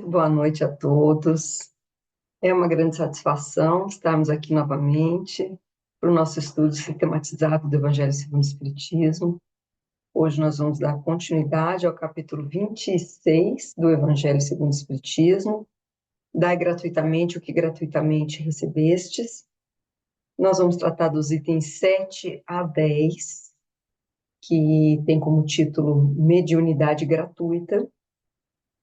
boa noite a todos. É uma grande satisfação estarmos aqui novamente para o nosso estudo sistematizado do Evangelho segundo o Espiritismo. Hoje nós vamos dar continuidade ao capítulo 26 do Evangelho segundo o Espiritismo. Dai gratuitamente o que gratuitamente recebestes. Nós vamos tratar dos itens 7 a 10, que tem como título Mediunidade Gratuita.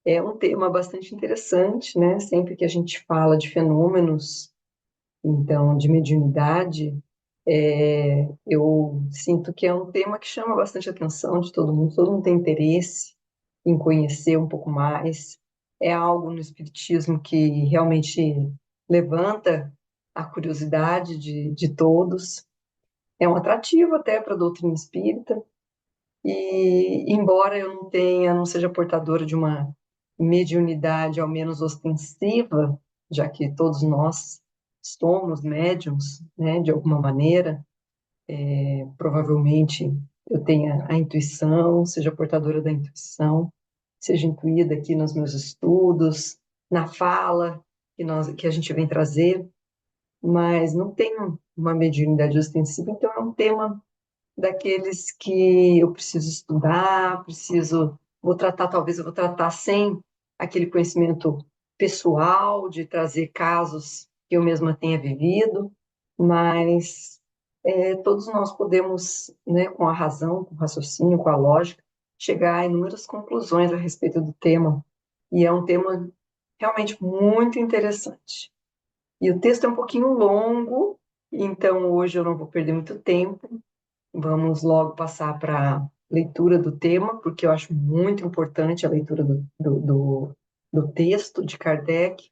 É um tema bastante interessante, né? Sempre que a gente fala de fenômenos, então, de mediunidade, eu sinto que é um tema que chama bastante atenção de todo mundo tem interesse em conhecer um pouco mais. É algo no Espiritismo que realmente levanta a curiosidade de todos. É um atrativo até para a doutrina espírita, e embora eu não seja portadora de uma mediunidade ao menos ostensiva, já que todos nós somos médiums, né, de alguma maneira, provavelmente eu tenha a intuição, seja portadora da intuição, seja intuída aqui nos meus estudos, na fala que a gente vem trazer, mas não tenho uma mediunidade ostensiva, então é um tema daqueles que eu preciso estudar, talvez eu vou tratar sem aquele conhecimento pessoal de trazer casos que eu mesma tenha vivido, mas todos nós podemos, né, com a razão, com o raciocínio, com a lógica, chegar a inúmeras conclusões a respeito do tema, e é um tema realmente muito interessante. E o texto é um pouquinho longo, então hoje eu não vou perder muito tempo. Vamos logo passar para a leitura do tema, porque eu acho muito importante a leitura do texto de Kardec.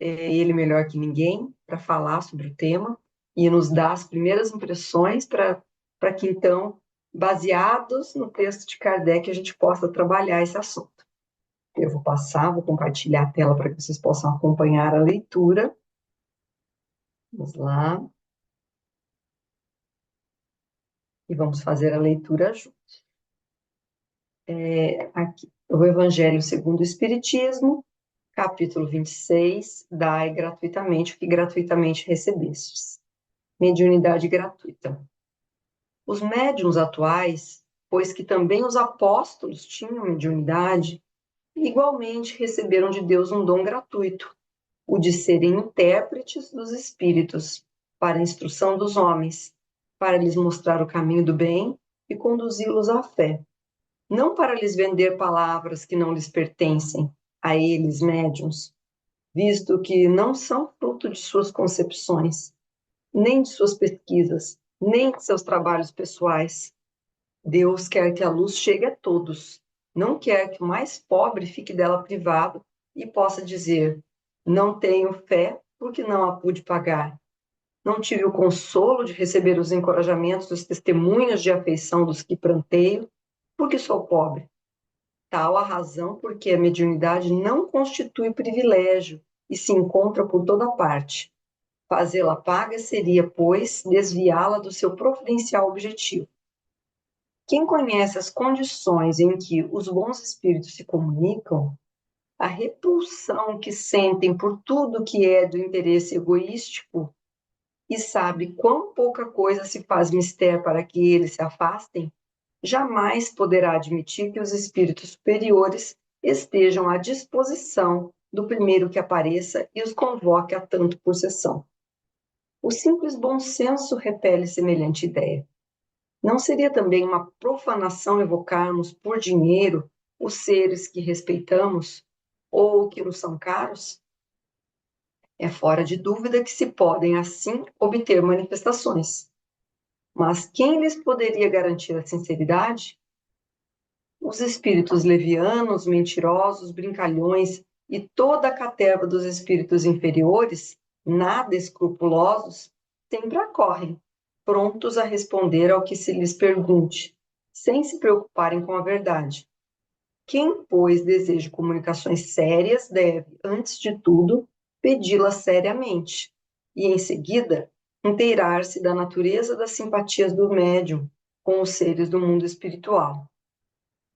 É ele melhor que ninguém para falar sobre o tema e nos dar as primeiras impressões para que, então, baseados no texto de Kardec, a gente possa trabalhar esse assunto. Eu vou compartilhar a tela para que vocês possam acompanhar a leitura. Vamos lá. E vamos fazer a leitura juntos. Aqui, o Evangelho segundo o Espiritismo, capítulo 26, dai gratuitamente o que gratuitamente recebestes. Mediunidade gratuita. Os médiuns atuais, pois que também os apóstolos tinham mediunidade, igualmente receberam de Deus um dom gratuito, o de serem intérpretes dos espíritos, para a instrução dos homens, para lhes mostrar o caminho do bem e conduzi-los à fé, não para lhes vender palavras que não lhes pertencem, a eles, médiuns, visto que não são fruto de suas concepções, nem de suas pesquisas, nem de seus trabalhos pessoais. Deus quer que a luz chegue a todos, não quer que o mais pobre fique dela privado e possa dizer: não tenho fé porque não a pude pagar. Não tive o consolo de receber os encorajamentos dos testemunhos de afeição dos que pranteio, porque sou pobre. Tal a razão porque a mediunidade não constitui privilégio e se encontra por toda parte. Fazê-la paga seria, pois, desviá-la do seu providencial objetivo. Quem conhece as condições em que os bons espíritos se comunicam, a repulsão que sentem por tudo que é do interesse egoístico, e sabe quão pouca coisa se faz mister para que eles se afastem, jamais poderá admitir que os espíritos superiores estejam à disposição do primeiro que apareça e os convoque a tanto por sessão. O simples bom senso repele semelhante ideia. Não seria também uma profanação evocarmos por dinheiro os seres que respeitamos ou que nos são caros? É fora de dúvida que se podem, assim, obter manifestações. Mas quem lhes poderia garantir a sinceridade? Os espíritos levianos, mentirosos, brincalhões e toda a caterva dos espíritos inferiores, nada escrupulosos, sempre acorrem, prontos a responder ao que se lhes pergunte, sem se preocuparem com a verdade. Quem, pois, deseja comunicações sérias deve, antes de tudo, pedi-las seriamente e, em seguida, inteirar-se da natureza das simpatias do médium com os seres do mundo espiritual.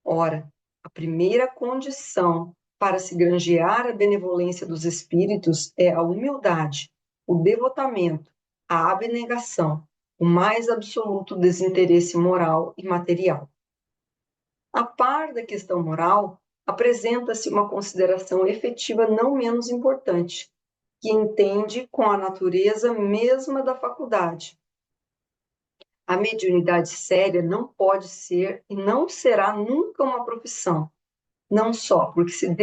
Ora, a primeira condição para se granjear a benevolência dos espíritos é a humildade, o devotamento, a abnegação, o mais absoluto desinteresse moral e material. A par da questão moral, apresenta-se uma consideração efetiva não menos importante, que entende com a natureza mesma da faculdade. A mediunidade séria não pode ser e não será nunca uma profissão, não só porque se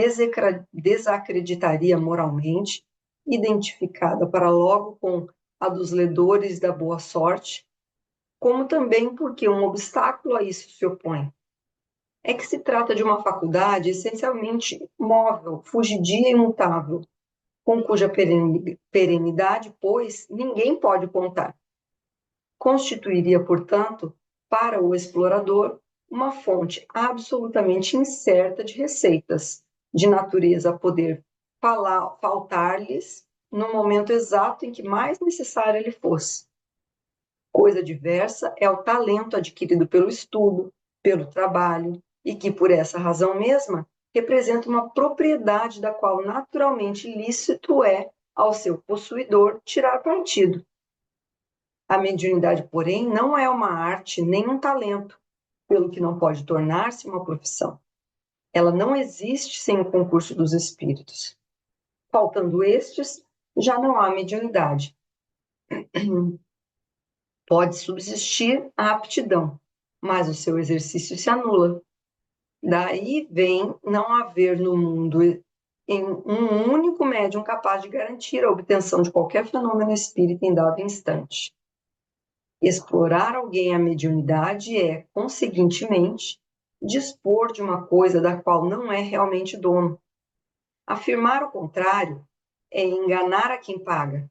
desacreditaria moralmente, identificada para logo com a dos ledores da boa sorte, como também porque um obstáculo a isso se opõe. É que se trata de uma faculdade essencialmente móvel, fugidia e imutável, com cuja perenidade, pois, ninguém pode contar. Constituiria, portanto, para o explorador, uma fonte absolutamente incerta de receitas, de natureza a poder faltar-lhes no momento exato em que mais necessária lhe fosse. Coisa diversa é o talento adquirido pelo estudo, pelo trabalho, e que, por essa razão mesma, representa uma propriedade da qual naturalmente lícito é ao seu possuidor tirar partido. A mediunidade, porém, não é uma arte nem um talento, pelo que não pode tornar-se uma profissão. Ela não existe sem o concurso dos espíritos. Faltando estes, já não há mediunidade. Pode subsistir a aptidão, mas o seu exercício se anula. Daí vem não haver no mundo em um único médium capaz de garantir a obtenção de qualquer fenômeno espírita em dado instante. Explorar alguém a mediunidade é, conseguintemente, dispor de uma coisa da qual não é realmente dono. Afirmar o contrário é enganar a quem paga.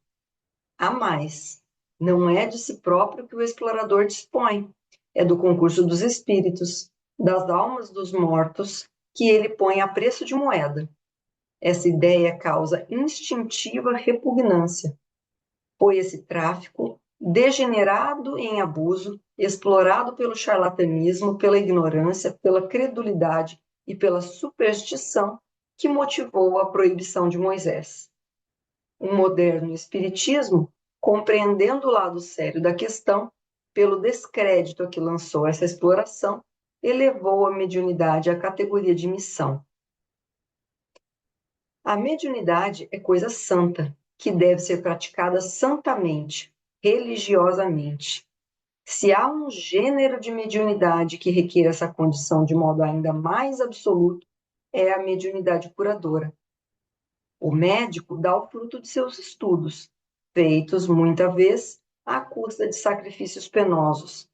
Há mais. Não é de si próprio que o explorador dispõe, é do concurso dos espíritos, das almas dos mortos, que ele põe a preço de moeda. Essa ideia causa instintiva repugnância, pois esse tráfico, degenerado em abuso, explorado pelo charlatanismo, pela ignorância, pela credulidade e pela superstição, que motivou a proibição de Moisés. O moderno espiritismo, compreendendo o lado sério da questão, pelo descrédito a que lançou essa exploração, elevou a mediunidade à categoria de missão. A mediunidade é coisa santa, que deve ser praticada santamente, religiosamente. Se há um gênero de mediunidade que requer essa condição de modo ainda mais absoluto, é a mediunidade curadora. O médico dá o fruto de seus estudos, feitos, muita vez, à custa de sacrifícios penosos.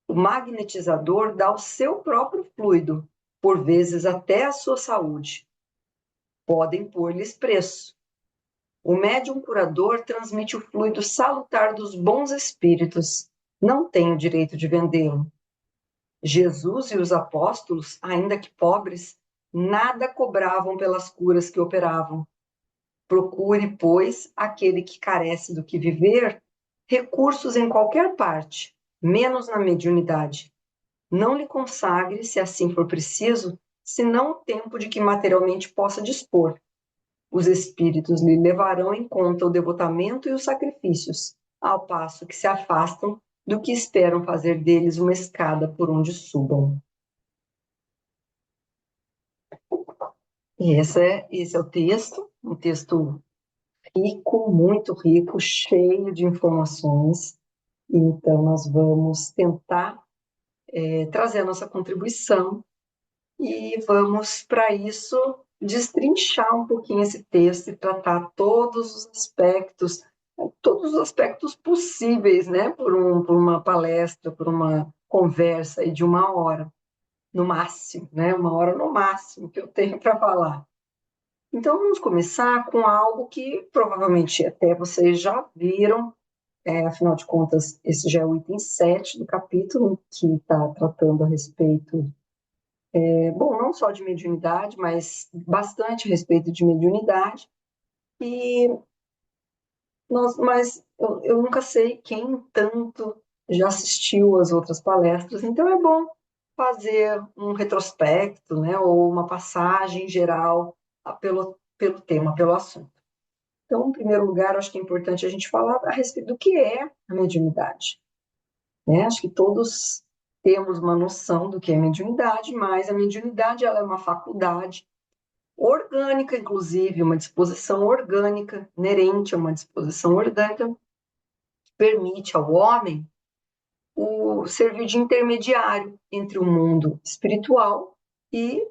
O magnetizador dá o seu próprio fluido, por vezes até a sua saúde. Podem pôr-lhes preço. O médium curador transmite o fluido salutar dos bons espíritos. Não tem o direito de vendê-lo. Jesus e os apóstolos, ainda que pobres, nada cobravam pelas curas que operavam. Procure, pois, aquele que carece do que viver, recursos em qualquer parte, menos na mediunidade. Não lhe consagre, se assim for preciso, senão o tempo de que materialmente possa dispor. Os espíritos lhe levarão em conta o devotamento e os sacrifícios, ao passo que se afastam do que esperam fazer deles uma escada por onde subam. E esse é o texto, um texto rico, muito rico, cheio de informações. Então, nós vamos tentar trazer a nossa contribuição e vamos, para isso, destrinchar um pouquinho esse texto e tratar todos os aspectos possíveis, né, por uma palestra, por uma conversa aí de uma hora, no máximo, né, uma hora no máximo que eu tenho para falar. Então, vamos começar com algo que provavelmente até vocês já viram, afinal de contas, esse já é o item 7 do capítulo, que está tratando a respeito, bom, não só de mediunidade, mas bastante a respeito de mediunidade, mas eu nunca sei quem tanto já assistiu às outras palestras, então é bom fazer um retrospecto, né, ou uma passagem geral pelo tema, pelo assunto. Então, em primeiro lugar, acho que é importante a gente falar a respeito do que é a mediunidade, né? Acho que todos temos uma noção do que é mediunidade, mas a mediunidade ela é uma faculdade orgânica, inclusive, uma disposição orgânica, inerente a uma disposição orgânica, que permite ao homem servir de intermediário entre o mundo espiritual e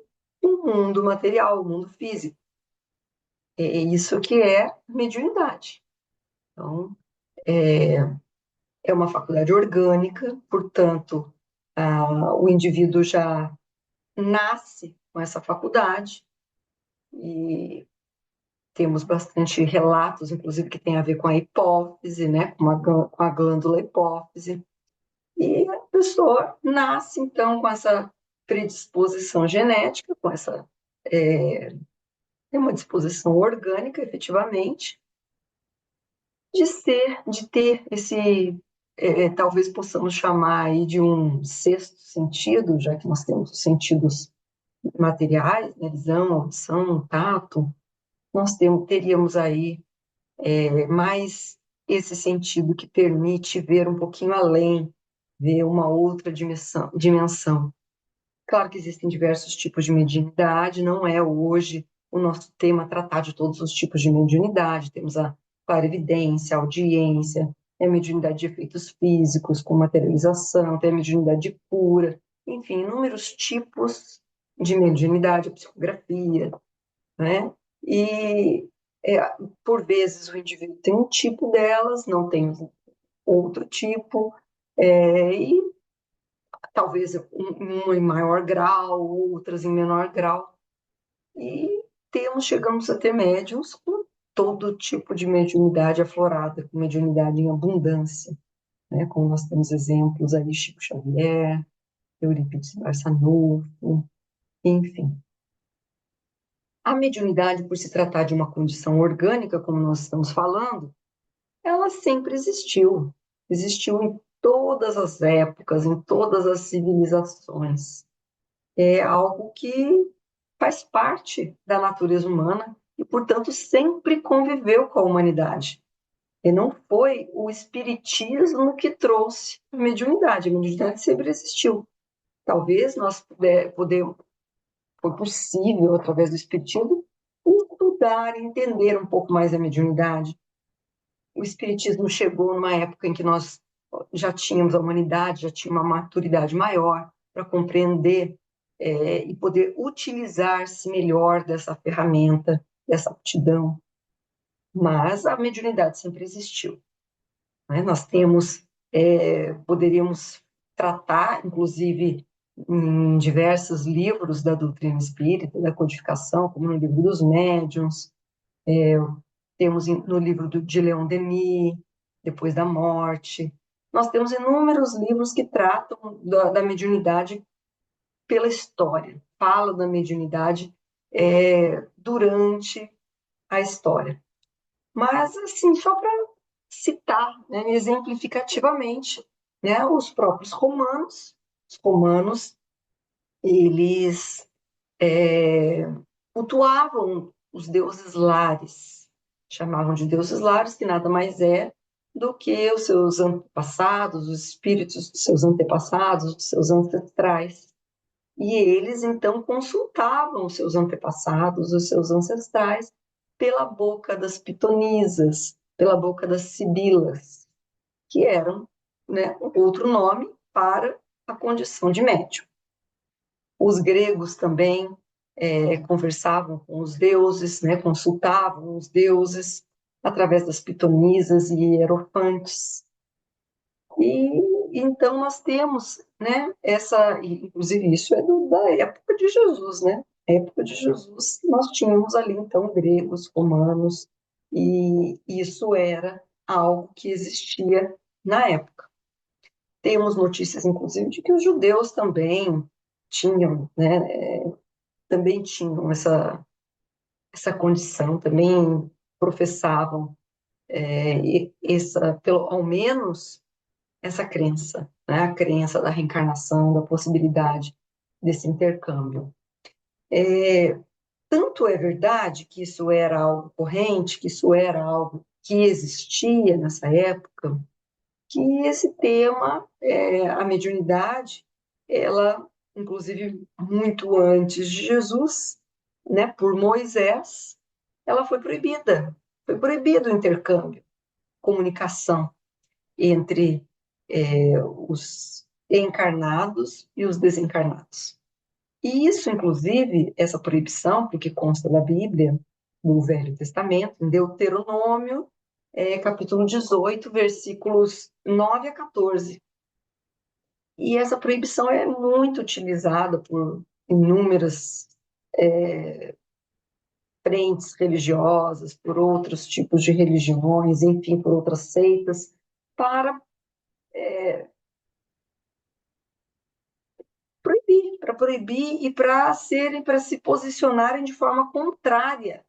o mundo material, o mundo físico. É isso que é mediunidade. Então, é uma faculdade orgânica, portanto, o indivíduo já nasce com essa faculdade e temos bastante relatos, inclusive, que tem a ver com a hipófise, né, com a glândula hipófise. E a pessoa nasce, então, com essa predisposição genética, com essa tem uma disposição orgânica, efetivamente, de ter esse, talvez possamos chamar aí de um sexto sentido, já que nós temos os sentidos materiais, né, visão, audição, tato, nós teríamos aí mais esse sentido que permite ver um pouquinho além, ver uma outra dimensão. Claro que existem diversos tipos de mediunidade, não é hoje o nosso tema tratar de todos os tipos de mediunidade. Temos a clarividência, a audiência, a mediunidade de efeitos físicos, com materialização, tem a mediunidade de cura, enfim, inúmeros tipos de mediunidade, a psicografia, né? E, é, por vezes, o indivíduo tem um tipo delas, não tem outro tipo, e talvez uma em maior grau, outras em menor grau, e chegamos a ter médiums com todo tipo de mediunidade aflorada, com mediunidade em abundância, né? Como nós temos exemplos aí, Chico Xavier, Eurípides Barçanufo, enfim. A mediunidade, por se tratar de uma condição orgânica, como nós estamos falando, ela sempre existiu. Existiu em todas as épocas, em todas as civilizações. É algo que faz parte da natureza humana e, portanto, sempre conviveu com a humanidade. E não foi o espiritismo que trouxe a mediunidade sempre existiu. Talvez foi possível, através do espiritismo, estudar, entender um pouco mais a mediunidade. O espiritismo chegou numa época em que nós já tínhamos a humanidade, já tinha uma maturidade maior para compreender e poder utilizar-se melhor dessa ferramenta, dessa aptidão. Mas a mediunidade sempre existiu, né? Nós poderíamos tratar, inclusive, em diversos livros da doutrina espírita, da codificação, como no livro dos médiuns, temos no livro de Leon Denis, Depois da Morte. Nós temos inúmeros livros que tratam da mediunidade pela história, falam da mediunidade durante a história. Mas, assim, só para citar, né, exemplificativamente, né, os próprios romanos, eles cultuavam os deuses lares, chamavam de deuses lares, que nada mais é do que os seus antepassados, os espíritos dos seus antepassados, dos seus ancestrais. E eles, então, consultavam os seus antepassados, os seus ancestrais, pela boca das pitonisas, pela boca das sibilas, que eram, né, outro nome para a condição de médium. Os gregos também conversavam com os deuses, né, consultavam os deuses através das pitonisas e hierofantes. E então nós temos, né, inclusive isso é da época de Jesus, né? Na época de Jesus nós tínhamos ali então gregos, romanos, e isso era algo que existia na época. Temos notícias, inclusive, de que os judeus também tinham, né, também tinham essa condição, também professavam ao menos essa crença, né, a crença da reencarnação, da possibilidade desse intercâmbio. Tanto é verdade que isso era algo corrente, que isso era algo que existia nessa época, que esse tema, a mediunidade, ela, inclusive muito antes de Jesus, né, por Moisés, ela foi proibida. Foi proibido o intercâmbio, comunicação entre os encarnados e os desencarnados. E isso, inclusive, essa proibição, porque consta da Bíblia, do Velho Testamento, em Deuteronômio, capítulo 18, versículos 9 a 14. E essa proibição é muito utilizada por inúmeras frentes religiosas, por outros tipos de religiões, enfim, por outras seitas, para proibir e para se posicionarem de forma contrária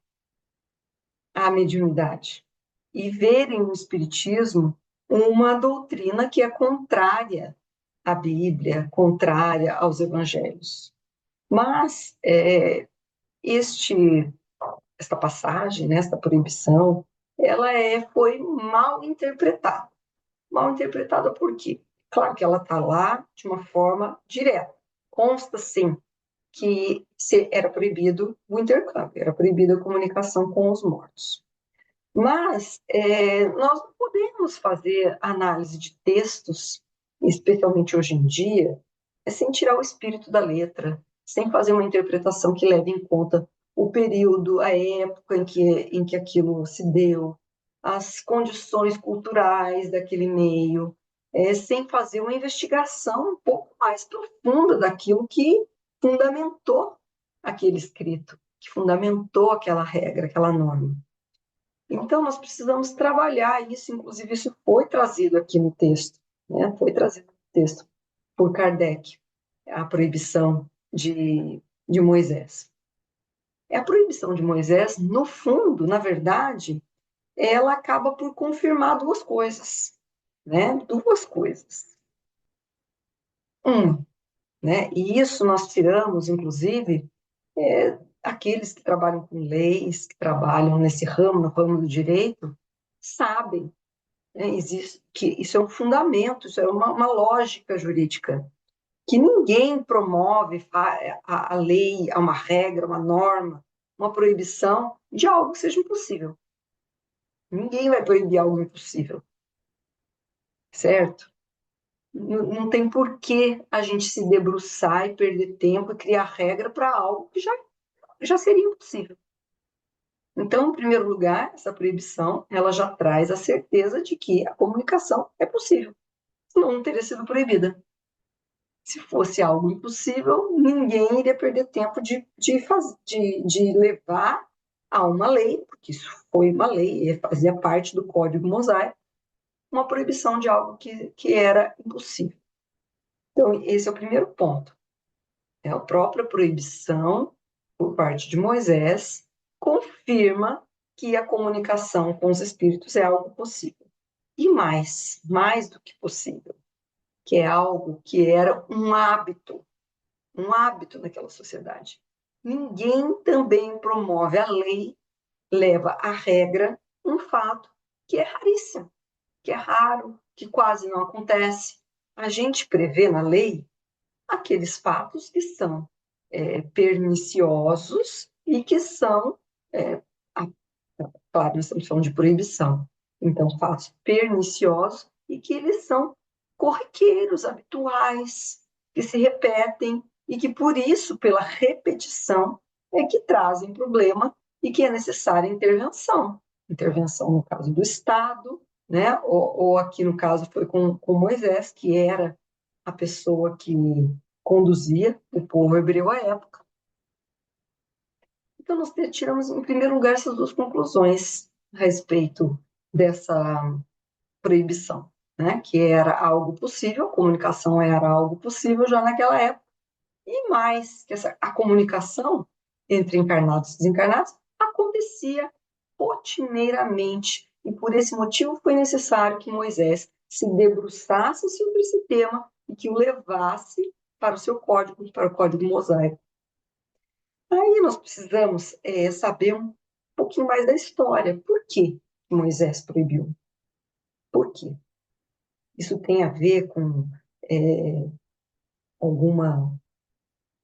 à mediunidade e verem no espiritismo uma doutrina que é contrária à Bíblia, contrária aos evangelhos. Mas esta passagem, né, esta proibição, ela foi mal interpretada. Mal interpretada por quê? Claro que ela está lá de uma forma direta. Consta, sim, que era proibido o intercâmbio, era proibida a comunicação com os mortos. Mas nós não podemos fazer análise de textos, especialmente hoje em dia, sem tirar o espírito da letra, sem fazer uma interpretação que leve em conta o período, a época em que aquilo se deu, as condições culturais daquele meio, sem fazer uma investigação um pouco mais profunda daquilo que fundamentou aquele escrito, que fundamentou aquela regra, aquela norma. Então, nós precisamos trabalhar isso, inclusive, isso foi trazido aqui no texto, né? Foi trazido no texto por Kardec, a proibição de Moisés. A proibição de Moisés, no fundo, na verdade, ela acaba por confirmar duas coisas, né? Duas coisas. Né? E isso nós tiramos, inclusive, aqueles que trabalham com leis, que trabalham nesse ramo, no ramo do direito, sabem, né? Existe, que isso é um fundamento, isso é uma lógica jurídica, que ninguém promove a lei, uma regra, uma norma, uma proibição de algo que seja impossível. Ninguém vai proibir algo impossível, certo? Não tem por que a gente se debruçar e perder tempo e criar regra para algo que já seria impossível. Então, em primeiro lugar, essa proibição, ela já traz a certeza de que a comunicação é possível, senão não teria sido proibida. Se fosse algo impossível, ninguém iria perder tempo de levar a uma lei, porque isso foi uma lei, fazia parte do Código Mosaico, uma proibição de algo que era impossível. Então, esse é o primeiro ponto. A própria proibição, por parte de Moisés, confirma que a comunicação com os espíritos é algo possível. E mais do que possível, que é algo que era um hábito naquela sociedade. Ninguém também promove a lei, leva à regra um fato que é raríssimo, que é raro, que quase não acontece. A gente prevê na lei aqueles fatos que são perniciosos e que são, é, a, claro, nós estamos falando de proibição, então fatos perniciosos e que eles são corriqueiros, habituais, que se repetem e que por isso, pela repetição, é que trazem problema e que é necessária intervenção. Intervenção no caso do Estado, né? Ou aqui no caso foi com Moisés, que era a pessoa que conduzia o povo hebreu à época. Então, nós tiramos, em primeiro lugar, essas duas conclusões a respeito dessa proibição, né? Que era algo possível, a comunicação era algo possível já naquela época, e mais, que a comunicação entre encarnados e desencarnados acontecia rotineiramente, e por esse motivo foi necessário que Moisés se debruçasse sobre esse tema e que o levasse para o seu código, para o código mosaico. Aí nós precisamos saber um pouquinho mais da história. Por que Moisés proibiu? Por quê? Isso tem a ver com alguma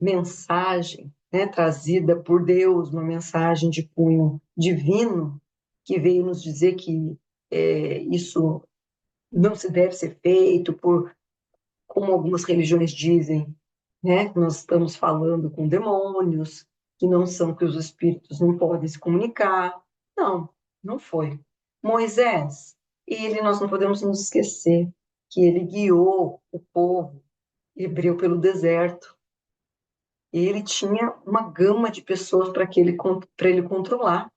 mensagem, né, trazida por Deus, uma mensagem de cunho divino, que veio nos dizer que isso não se deve ser feito por, como algumas religiões dizem, né, que nós estamos falando com demônios, que não são, que os espíritos não podem se comunicar. Não, não foi. Moisés, nós não podemos nos esquecer que ele guiou o povo hebreu pelo deserto. Ele tinha uma gama de pessoas para ele controlar.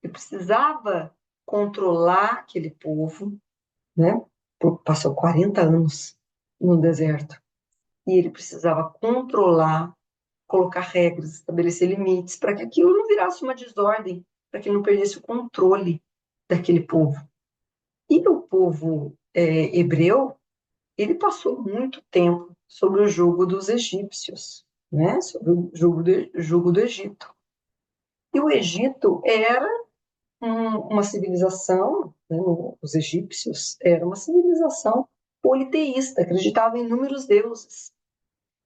Ele precisava controlar aquele povo, né? Passou 40 anos no deserto. E ele precisava controlar, colocar regras, estabelecer limites, para que aquilo não virasse uma desordem, para que ele não perdesse o controle daquele povo. E o povo hebreu, ele passou muito tempo sob o jugo dos egípcios, né? Sob o jugo do Egito. E o Egito era uma civilização, né? Os egípcios era uma civilização politeísta, acreditava em inúmeros deuses.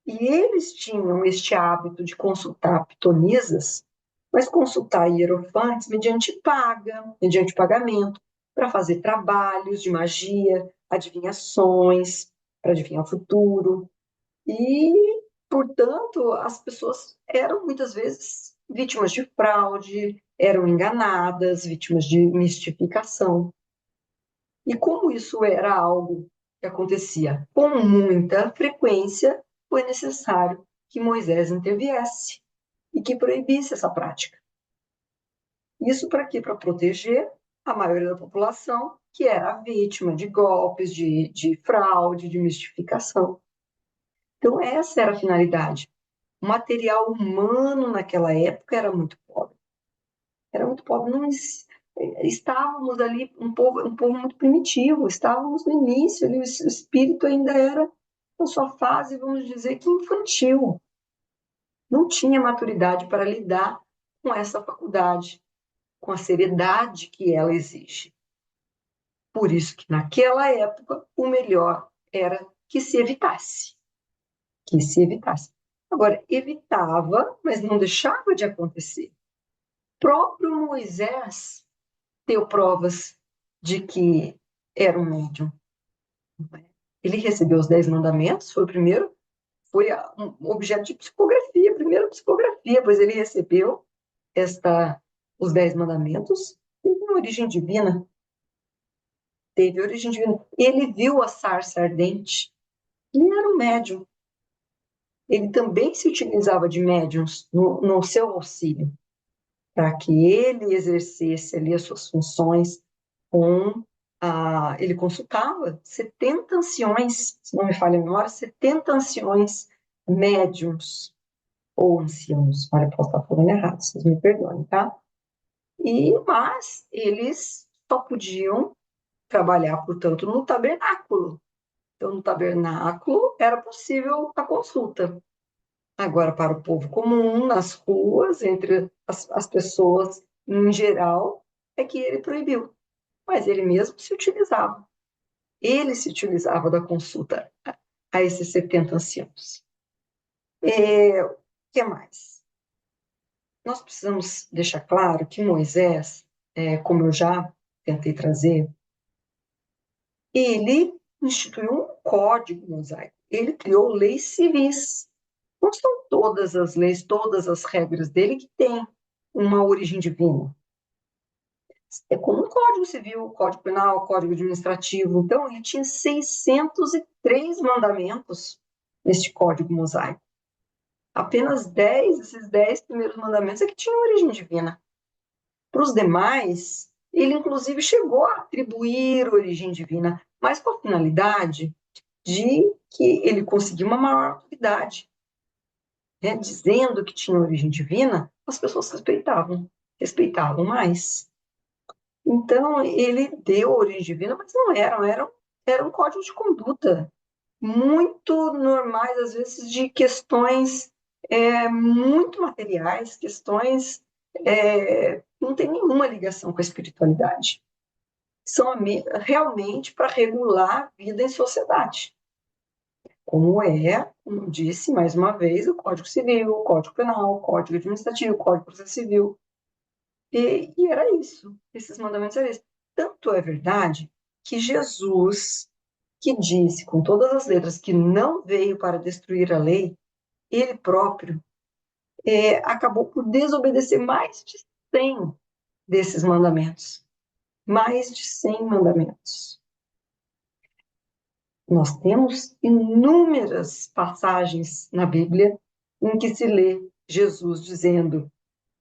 E eles tinham este hábito de consultar pitonisas, mas consultar hierofantes mediante pagamento, para fazer trabalhos de magia, adivinhações, para adivinhar o futuro. E, portanto, as pessoas eram muitas vezes vítimas de fraude, eram enganadas, vítimas de mistificação. E como isso era algo que acontecia com muita frequência, foi necessário que Moisés interviesse e que proibisse essa prática. Isso para quê? Para proteger a maioria da população que era vítima de golpes, de fraude, de mistificação. Então, essa era a finalidade. O material humano naquela época era muito pobre. Era muito pobre. Não, estávamos ali, um povo muito primitivo, estávamos no início, ali, o espírito ainda era na sua fase, vamos dizer que infantil. Não tinha maturidade para lidar com essa faculdade, com a seriedade que ela exige. Por isso que naquela época o melhor era que se evitasse. Que se evitasse. Agora, evitava, mas não deixava de acontecer. O próprio Moisés deu provas de que era um médium. Ele recebeu os 10 mandamentos, foi o primeiro, foi um objeto de psicografia, primeiro psicografia, pois ele recebeu os 10 mandamentos, teve origem divina, teve origem divina. Ele viu a sarça ardente, ele era um médium. Ele também se utilizava de médiums no seu auxílio, para que ele exercesse ali as suas funções ele consultava 70 anciões, se não me falha a memória, 70 anciões médiums ou anciãos, olha, posso estar falando errado, vocês me perdoem, tá? Mas eles só podiam trabalhar, portanto, no tabernáculo. Então, no tabernáculo era possível a consulta. Agora, para o povo comum, nas ruas, entre as pessoas em geral, é que ele proibiu. Mas ele mesmo se utilizava. Ele se utilizava da consulta a esses 70 anciãos. O que mais? Nós precisamos deixar claro que Moisés, como eu já tentei trazer, ele instituiu um código mosaico. Ele criou leis civis. Não são todas as leis, todas as regras dele que têm uma origem divina. É como um código civil, código penal, código administrativo. Então, ele tinha 603 mandamentos neste código mosaico. Apenas 10, esses 10 primeiros mandamentos é que tinham origem divina. Para os demais, ele inclusive chegou a atribuir origem divina, mas com a finalidade de que ele conseguiu uma maior autoridade. Né? Dizendo que tinha origem divina, as pessoas respeitavam mais. Então, ele deu origem divina, mas não era um código de conduta muito normais, às vezes, de questões muito materiais, questões não tem nenhuma ligação com a espiritualidade. São realmente para regular a vida em sociedade. Como disse mais uma vez, o Código Civil, o Código Penal, o Código Administrativo, o Código de Processo Civil. E era isso, esses mandamentos eram isso. Tanto é verdade que Jesus, que disse com todas as letras que não veio para destruir a lei, ele próprio acabou por desobedecer mais de 100 desses mandamentos. Mais de 100 mandamentos. Nós temos inúmeras passagens na Bíblia em que se lê Jesus dizendo: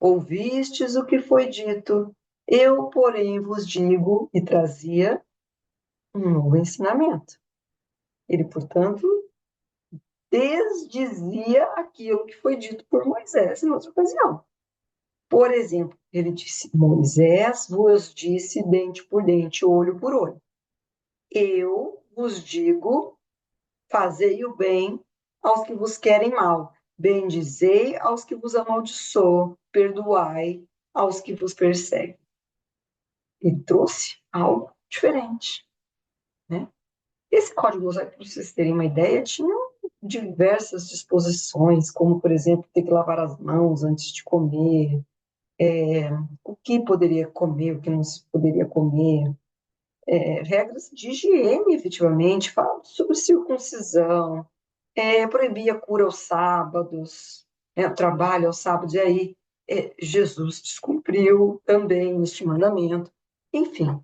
ouvistes o que foi dito, eu, porém, vos digo, e trazia um novo ensinamento. Ele, portanto, desdizia aquilo que foi dito por Moisés em outra ocasião. Por exemplo, ele disse: Moisés vos disse dente por dente, olho por olho. Eu vos digo, fazei o bem aos que vos querem mal, bendizei aos que vos amaldiçoam, perdoai aos que vos perseguem. Ele trouxe algo diferente, né? Esse código mosaico, para vocês terem uma ideia, tinha diversas disposições, como, por exemplo, ter que lavar as mãos antes de comer, o que poderia comer, o que não se poderia comer, regras de higiene, efetivamente, fala sobre circuncisão, proibia a cura aos sábados, o trabalho aos sábados, e aí Jesus descumpriu também este mandamento. Enfim,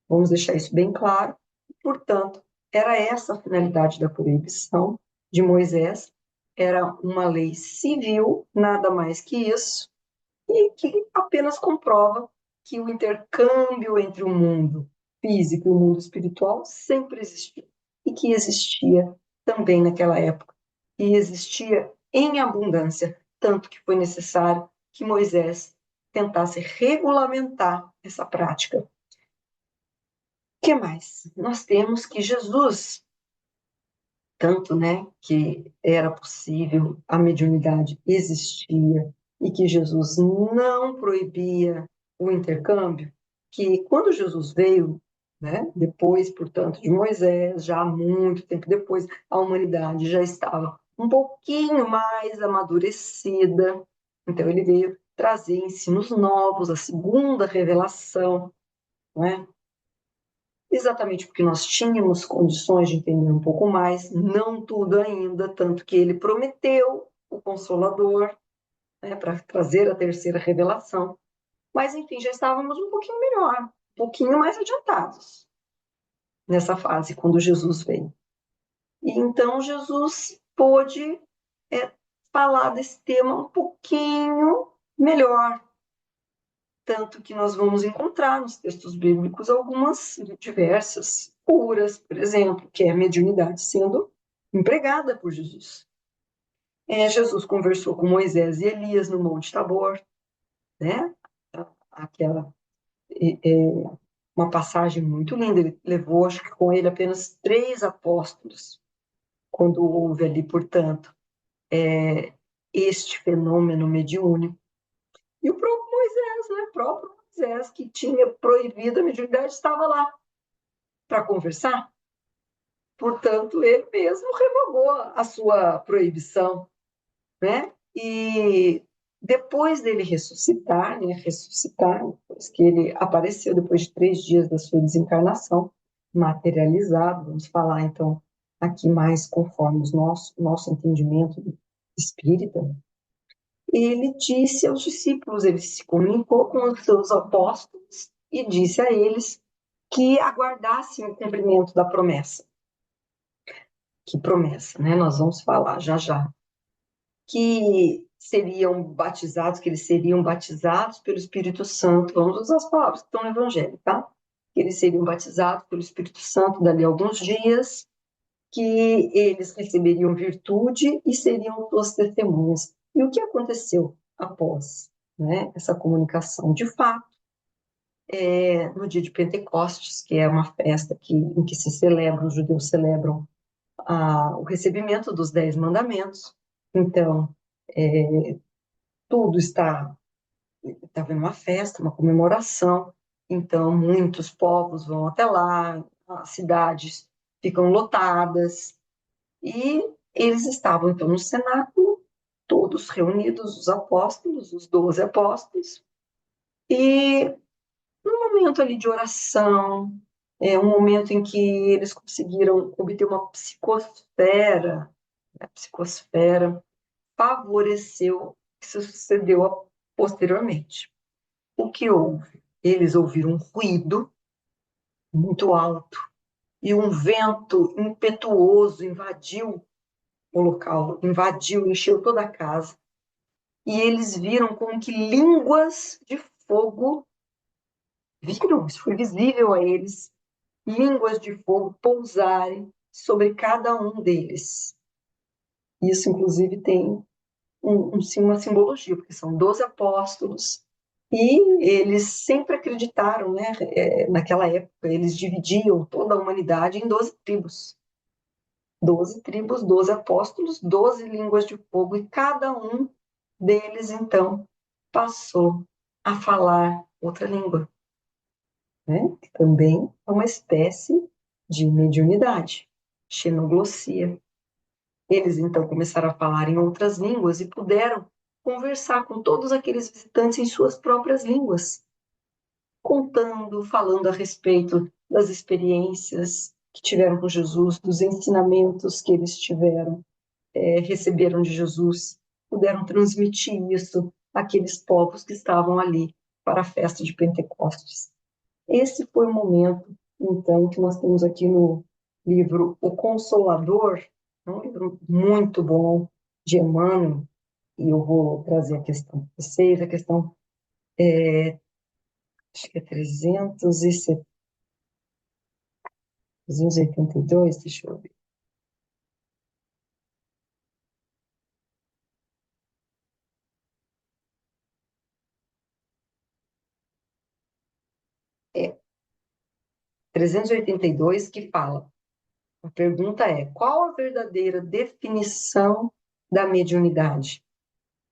vamos deixar isso bem claro. Portanto, era essa a finalidade da proibição de Moisés, era uma lei civil, nada mais que isso, e que apenas comprova que o intercâmbio entre o mundo físico e o mundo espiritual sempre existiu, e que existia também naquela época, e existia em abundância, tanto que foi necessário que Moisés tentasse regulamentar essa prática. O que mais? Nós temos que Jesus, tanto, né, que era possível, a mediunidade existia e que Jesus não proibia o intercâmbio, que quando Jesus veio, né, depois, portanto, de Moisés, já há muito tempo depois, a humanidade já estava um pouquinho mais amadurecida, então ele veio trazer ensinos novos, a segunda revelação, né? Exatamente porque nós tínhamos condições de entender um pouco mais, não tudo ainda, tanto que ele prometeu o Consolador, né, para trazer a terceira revelação. Mas, enfim, já estávamos um pouquinho melhor, um pouquinho mais adiantados nessa fase, quando Jesus veio. E então Jesus pôde falar desse tema um pouquinho melhor, tanto que nós vamos encontrar nos textos bíblicos algumas diversas curas, por exemplo, que é a mediunidade sendo empregada por Jesus. Jesus conversou com Moisés e Elias no Monte Tabor, né? Aquela uma passagem muito linda. Ele levou, acho que com ele apenas 3 apóstolos, quando houve ali, portanto, este fenômeno mediúnico. E o próprio Moisés, né? O próprio Moisés, que tinha proibido a mediunidade, estava lá para conversar. Portanto, ele mesmo revogou a sua proibição, né? E depois dele ressuscitar, depois que ele apareceu, depois de 3 dias da sua desencarnação, materializado, vamos falar então aqui mais conforme o nosso entendimento espírita, ele disse aos discípulos, ele se comunicou com os seus apóstolos e disse a eles que aguardassem o cumprimento da promessa. Que promessa, né? Nós vamos falar já já. Que seriam batizados, que eles seriam batizados pelo Espírito Santo. Vamos usar as palavras que estão no Evangelho, tá? Que eles seriam batizados pelo Espírito Santo dali a alguns dias, que eles receberiam virtude e seriam suas testemunhas. E o que aconteceu após, né, essa comunicação? De fato, no dia de Pentecostes, que é uma festa em que se celebra, os judeus celebram o recebimento dos 10 mandamentos. Então, tudo está havendo uma festa, uma comemoração, então muitos povos vão até lá, as cidades ficam lotadas, e eles estavam então no cenáculo, todos reunidos, os apóstolos, os 12 apóstolos, e num momento ali de oração, um momento em que eles conseguiram obter uma psicosfera, a psicosfera favoreceu o que se sucedeu posteriormente. O que houve? Eles ouviram um ruído muito alto e um vento impetuoso invadiu o local, invadiu, encheu toda a casa. E eles viram como que línguas de fogo, viram, isso foi visível a eles, línguas de fogo pousarem sobre cada um deles. Isso, inclusive, tem uma simbologia, porque são 12 apóstolos, e eles sempre acreditaram, né? Naquela época, eles dividiam toda a humanidade em 12 tribos. 12 tribos, 12 apóstolos, 12 línguas de fogo, e cada um deles, então, passou a falar outra língua, né? Que também é uma espécie de mediunidade, xenoglossia. Eles então começaram a falar em outras línguas e puderam conversar com todos aqueles visitantes em suas próprias línguas, contando, falando a respeito das experiências que tiveram com Jesus, dos ensinamentos que eles tiveram, receberam de Jesus, puderam transmitir isso àqueles povos que estavam ali para a festa de Pentecostes. Esse foi o momento, então, que nós temos aqui no livro O Consolador, um livro muito bom de Emmanuel, e eu vou trazer a questão para vocês, a questão, acho que é 382, deixa eu ver. É 382 que fala. A pergunta é: qual a verdadeira definição da mediunidade?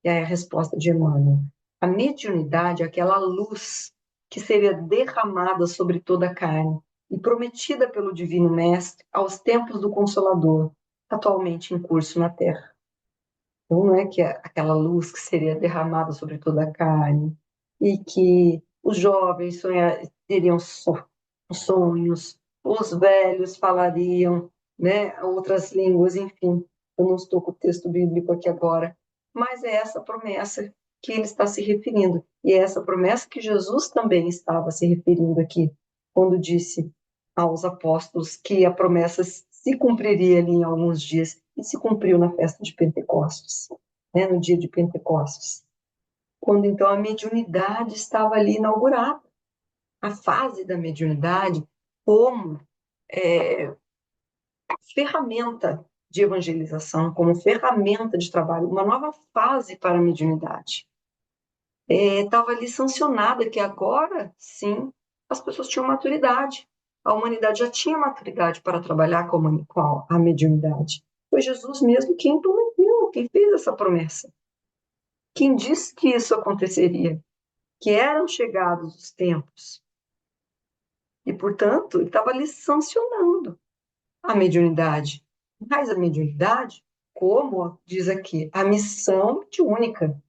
E aí a resposta de Emmanuel: a mediunidade é aquela luz que seria derramada sobre toda a carne e prometida pelo Divino Mestre aos tempos do Consolador, atualmente em curso na Terra. Então, não é que aquela luz que seria derramada sobre toda a carne e que os jovens teriam sonhos, os velhos falariam, né, outras línguas, enfim. Eu não estou com o texto bíblico aqui agora, mas é essa promessa que ele está se referindo. E é essa promessa que Jesus também estava se referindo aqui, quando disse aos apóstolos que a promessa se cumpriria ali em alguns dias, e se cumpriu na festa de Pentecostes, né, no dia de Pentecostes, quando então a mediunidade estava ali inaugurada. A fase da mediunidade como é, ferramenta de evangelização, como ferramenta de trabalho, uma nova fase para a mediunidade. Estava ali sancionada que agora, sim, as pessoas tinham maturidade. A humanidade já tinha maturidade para trabalhar com a mediunidade. Foi Jesus mesmo quem prometeu, quem fez essa promessa. Quem disse que isso aconteceria, que eram chegados os tempos. E, portanto, ele estava ali sancionando a mediunidade. Mas a mediunidade, como diz aqui, a missão mediúnica.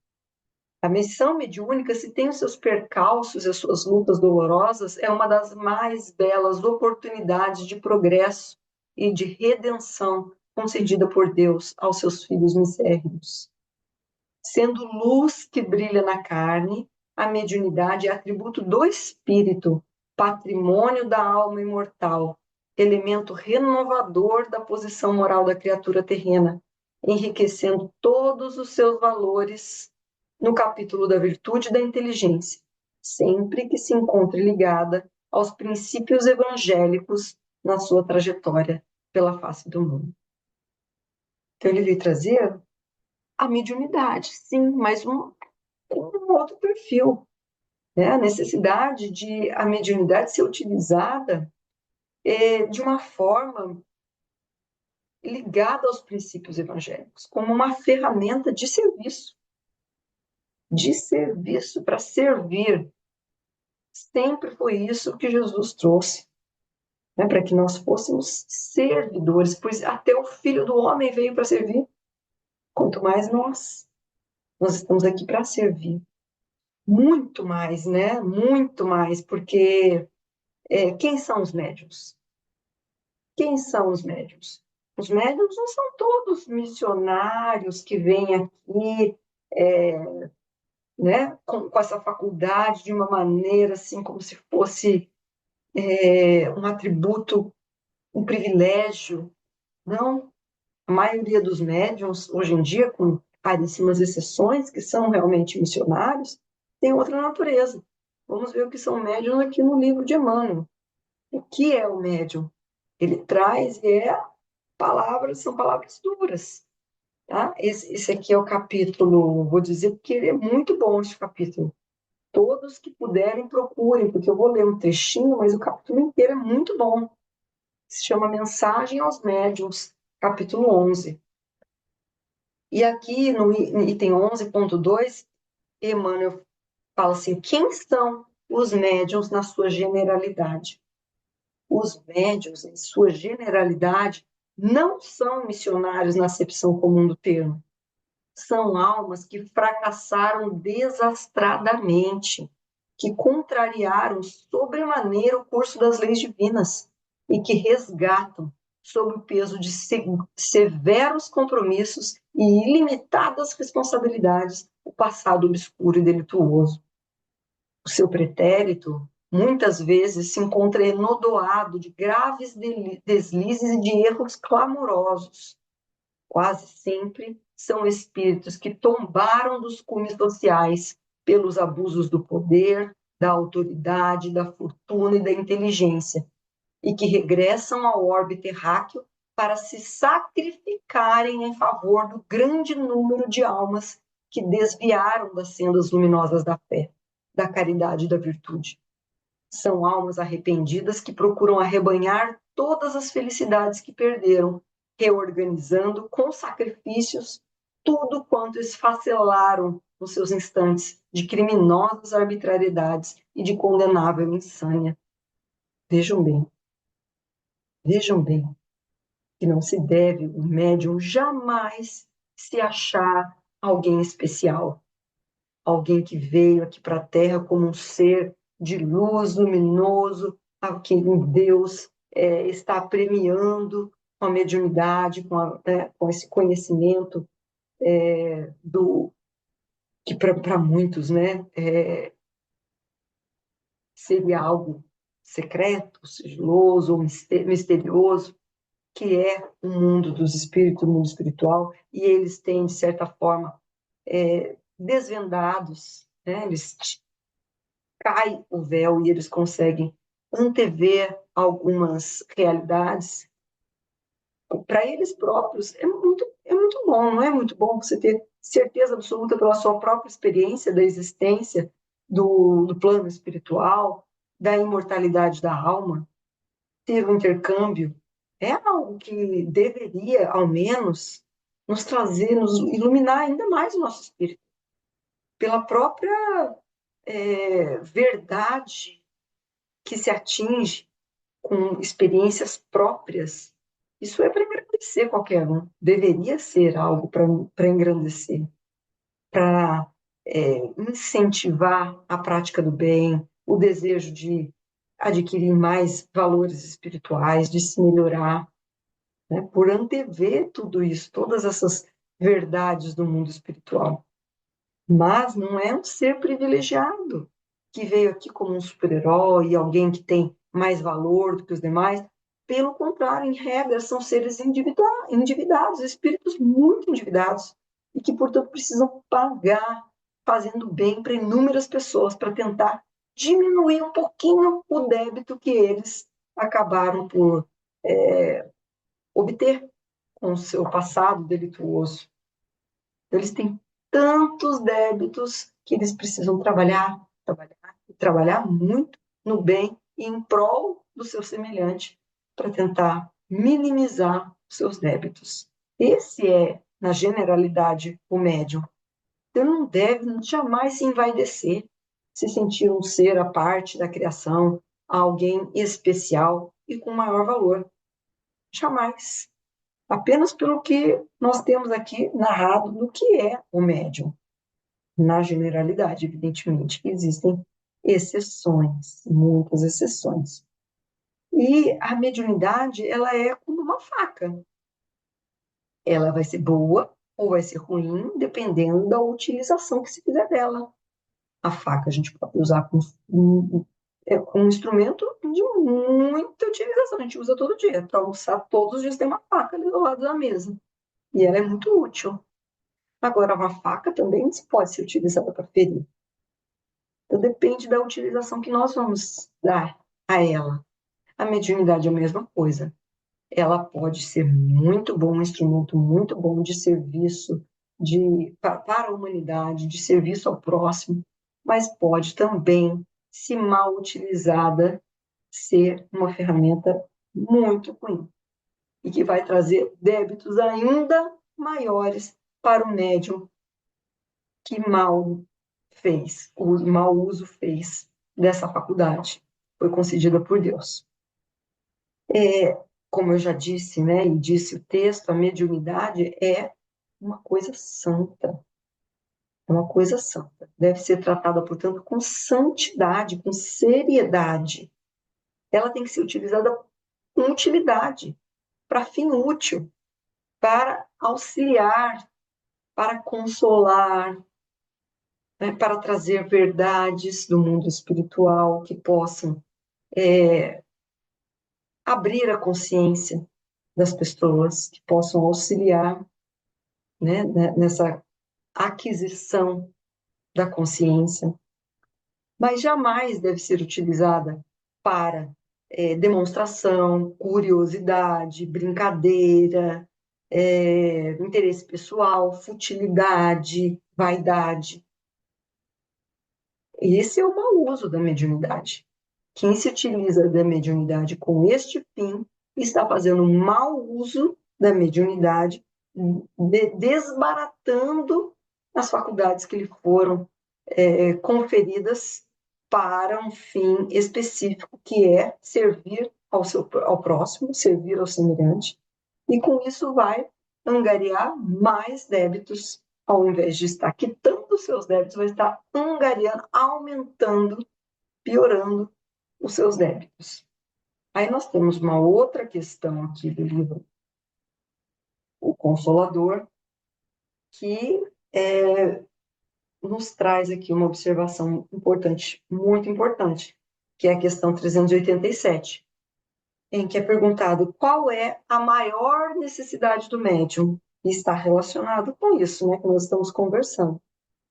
A missão mediúnica, se tem os seus percalços e as suas lutas dolorosas, é uma das mais belas oportunidades de progresso e de redenção concedida por Deus aos seus filhos misérios. Sendo luz que brilha na carne, a mediunidade é atributo do espírito, patrimônio da alma imortal, elemento renovador da posição moral da criatura terrena, enriquecendo todos os seus valores no capítulo da virtude e da inteligência, sempre que se encontre ligada aos princípios evangélicos na sua trajetória pela face do mundo. Então, ele veio trazer a mediunidade, sim, mas um outro perfil, né? A necessidade de a mediunidade ser utilizada de uma forma ligada aos princípios evangélicos, como uma ferramenta de serviço para servir. Sempre foi isso que Jesus trouxe, né, para que nós fôssemos servidores, pois até o Filho do Homem veio para servir, quanto mais nós estamos aqui para servir. Muito mais, né? Muito mais, porque quem são os médiuns? Quem são os médiuns? Os médiuns não são todos missionários que vêm aqui, né, com essa faculdade de uma maneira assim, como se fosse um atributo, um privilégio. Não, a maioria dos médiuns, hoje em dia, com raríssimas exceções, que são realmente missionários, tem outra natureza. Vamos ver o que são médiuns aqui no livro de Emmanuel. O que é o médium? Ele traz palavras, são palavras duras. Tá? Esse aqui é o capítulo, vou dizer porque ele é muito bom, esse capítulo. Todos que puderem, procurem, porque eu vou ler um trechinho, mas o capítulo inteiro é muito bom. Se chama Mensagem aos Médiuns, capítulo 11. E aqui no item 11.2, Emmanuel fala assim: quem são os médiuns na sua generalidade? Os médiuns, em sua generalidade, não são missionários na acepção comum do termo. São almas que fracassaram desastradamente, que contrariaram sobremaneira o curso das leis divinas e que resgatam, sob o peso de severos compromissos e ilimitadas responsabilidades, o passado obscuro e delituoso. O seu pretérito, muitas vezes, se encontra enodoado de graves deslizes e de erros clamorosos. Quase sempre são espíritos que tombaram dos cumes sociais pelos abusos do poder, da autoridade, da fortuna e da inteligência, e que regressam ao orbe terráqueo para se sacrificarem em favor do grande número de almas que desviaram das sendas luminosas da fé, da caridade e da virtude. São almas arrependidas que procuram arrebanhar todas as felicidades que perderam, reorganizando com sacrifícios tudo quanto esfacelaram nos seus instantes de criminosas arbitrariedades e de condenável insânia. Vejam bem, vejam bem, que não se deve o médium jamais se achar alguém especial, alguém que veio aqui para a Terra como um ser de luz luminoso, a quem Deus está premiando com a mediunidade, com esse conhecimento que para muitos, né, seria algo secreto, sigiloso, ou misterioso, que é o mundo dos espíritos, o mundo espiritual, e eles têm, de certa forma, desvendados, né? Eles cai o véu e eles conseguem antever algumas realidades. Para eles próprios é muito bom, não é muito bom você ter certeza absoluta pela sua própria experiência da existência do plano espiritual, da imortalidade da alma, ter um intercâmbio, é algo que deveria, ao menos, nos trazer, nos iluminar ainda mais o nosso espírito, pela própria verdade que se atinge com experiências próprias. Isso é para engrandecer qualquer um, deveria ser algo para engrandecer, para incentivar a prática do bem, o desejo de adquirir mais valores espirituais, de se melhorar, né, por antever tudo isso, todas essas verdades do mundo espiritual. Mas não é um ser privilegiado que veio aqui como um super-herói, alguém que tem mais valor do que os demais. Pelo contrário, em regra, são seres endividados, espíritos muito endividados, e que, portanto, precisam pagar fazendo bem para inúmeras pessoas, para tentar diminuir um pouquinho o débito que eles acabaram por obter com o seu passado delituoso. Eles têm tantos débitos que eles precisam trabalhar muito no bem e em prol do seu semelhante para tentar minimizar os seus débitos. Esse é, na generalidade, o médium. Você não deve jamais se envaidecer, se sentir um ser à parte da criação, alguém especial e com maior valor. Jamais. Apenas pelo que nós temos aqui narrado do que é o médium. Na generalidade, evidentemente, existem exceções, muitas exceções. E a mediunidade, ela é como uma faca. Ela vai ser boa ou vai ser ruim, dependendo da utilização que se fizer dela. A faca a gente pode usar como um instrumento de muita utilização. A gente usa todo dia. Para almoçar, todos os dias tem uma faca ali do lado da mesa. E ela é muito útil. Agora, uma faca também pode ser utilizada para ferir. Então, depende da utilização que nós vamos dar a ela. A mediunidade é a mesma coisa. Ela pode ser muito bom, um instrumento muito bom de serviço para a humanidade, de serviço ao próximo, mas pode também, se mal utilizada, ser uma ferramenta muito ruim e que vai trazer débitos ainda maiores para o médium que mal fez, o mau uso fez dessa faculdade. Foi concedida por Deus. Como eu já disse, né, e disse o texto, a mediunidade é uma coisa santa. É uma coisa santa. Deve ser tratada, portanto, com santidade, com seriedade. Ela tem que ser utilizada com utilidade, para fim útil, para auxiliar, para consolar, né, para trazer verdades do mundo espiritual que possam abrir a consciência das pessoas, que possam auxiliar, né, nessa aquisição da consciência, mas jamais deve ser utilizada para demonstração, curiosidade, brincadeira, interesse pessoal, futilidade, vaidade. Esse é o mau uso da mediunidade. Quem se utiliza da mediunidade com este fim está fazendo um mau uso da mediunidade, desbaratando as faculdades que lhe foram conferidas para um fim específico, que é servir ao próximo, servir ao semelhante, e com isso vai angariar mais débitos, ao invés de estar quitando os seus débitos, vai estar angariando, aumentando, piorando os seus débitos. Aí nós temos uma outra questão aqui do livro, O Consolador, que nos traz aqui uma observação importante, muito importante, que é a questão 387, em que é perguntado qual é a maior necessidade do médium, e está relacionado com isso, né, que nós estamos conversando.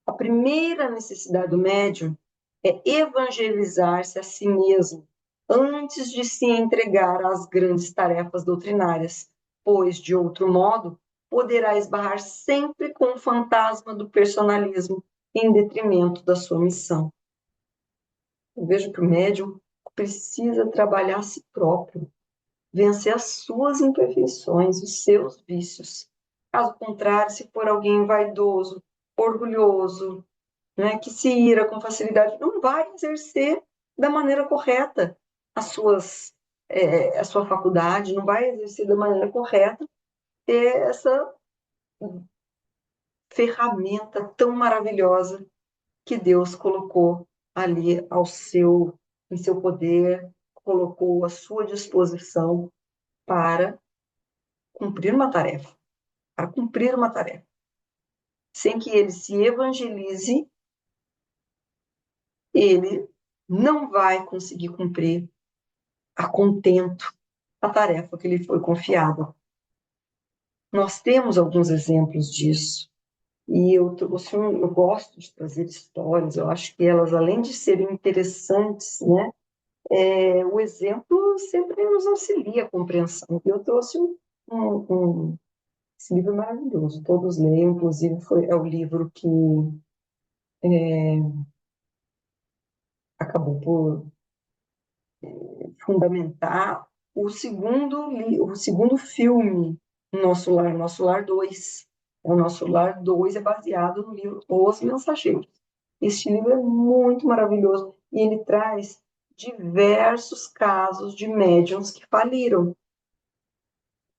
A primeira necessidade do médium é evangelizar-se a si mesmo, antes de se entregar às grandes tarefas doutrinárias, pois, de outro modo, poderá esbarrar sempre com o fantasma do personalismo em detrimento da sua missão. Eu vejo que o médium precisa trabalhar a si próprio, vencer as suas imperfeições, os seus vícios. Caso contrário, se for alguém vaidoso, orgulhoso, né, que se ira com facilidade, não vai exercer da maneira correta a sua faculdade, não vai exercer da maneira correta essa ferramenta tão maravilhosa que Deus colocou ali em seu poder, colocou à sua disposição para cumprir uma tarefa, para cumprir uma tarefa. Sem que ele se evangelize, ele não vai conseguir cumprir a contento a tarefa que lhe foi confiada. Nós temos alguns exemplos disso, e eu gosto de trazer histórias, eu acho que elas, além de serem interessantes, né, o exemplo sempre nos auxilia a compreensão. Eu trouxe esse livro maravilhoso, todos leiam, inclusive é o livro que acabou por fundamentar o segundo filme Nosso Lar 2. O Nosso Lar 2 é baseado no livro Os Mensageiros. Este livro é muito maravilhoso e ele traz diversos casos de médiuns que faliram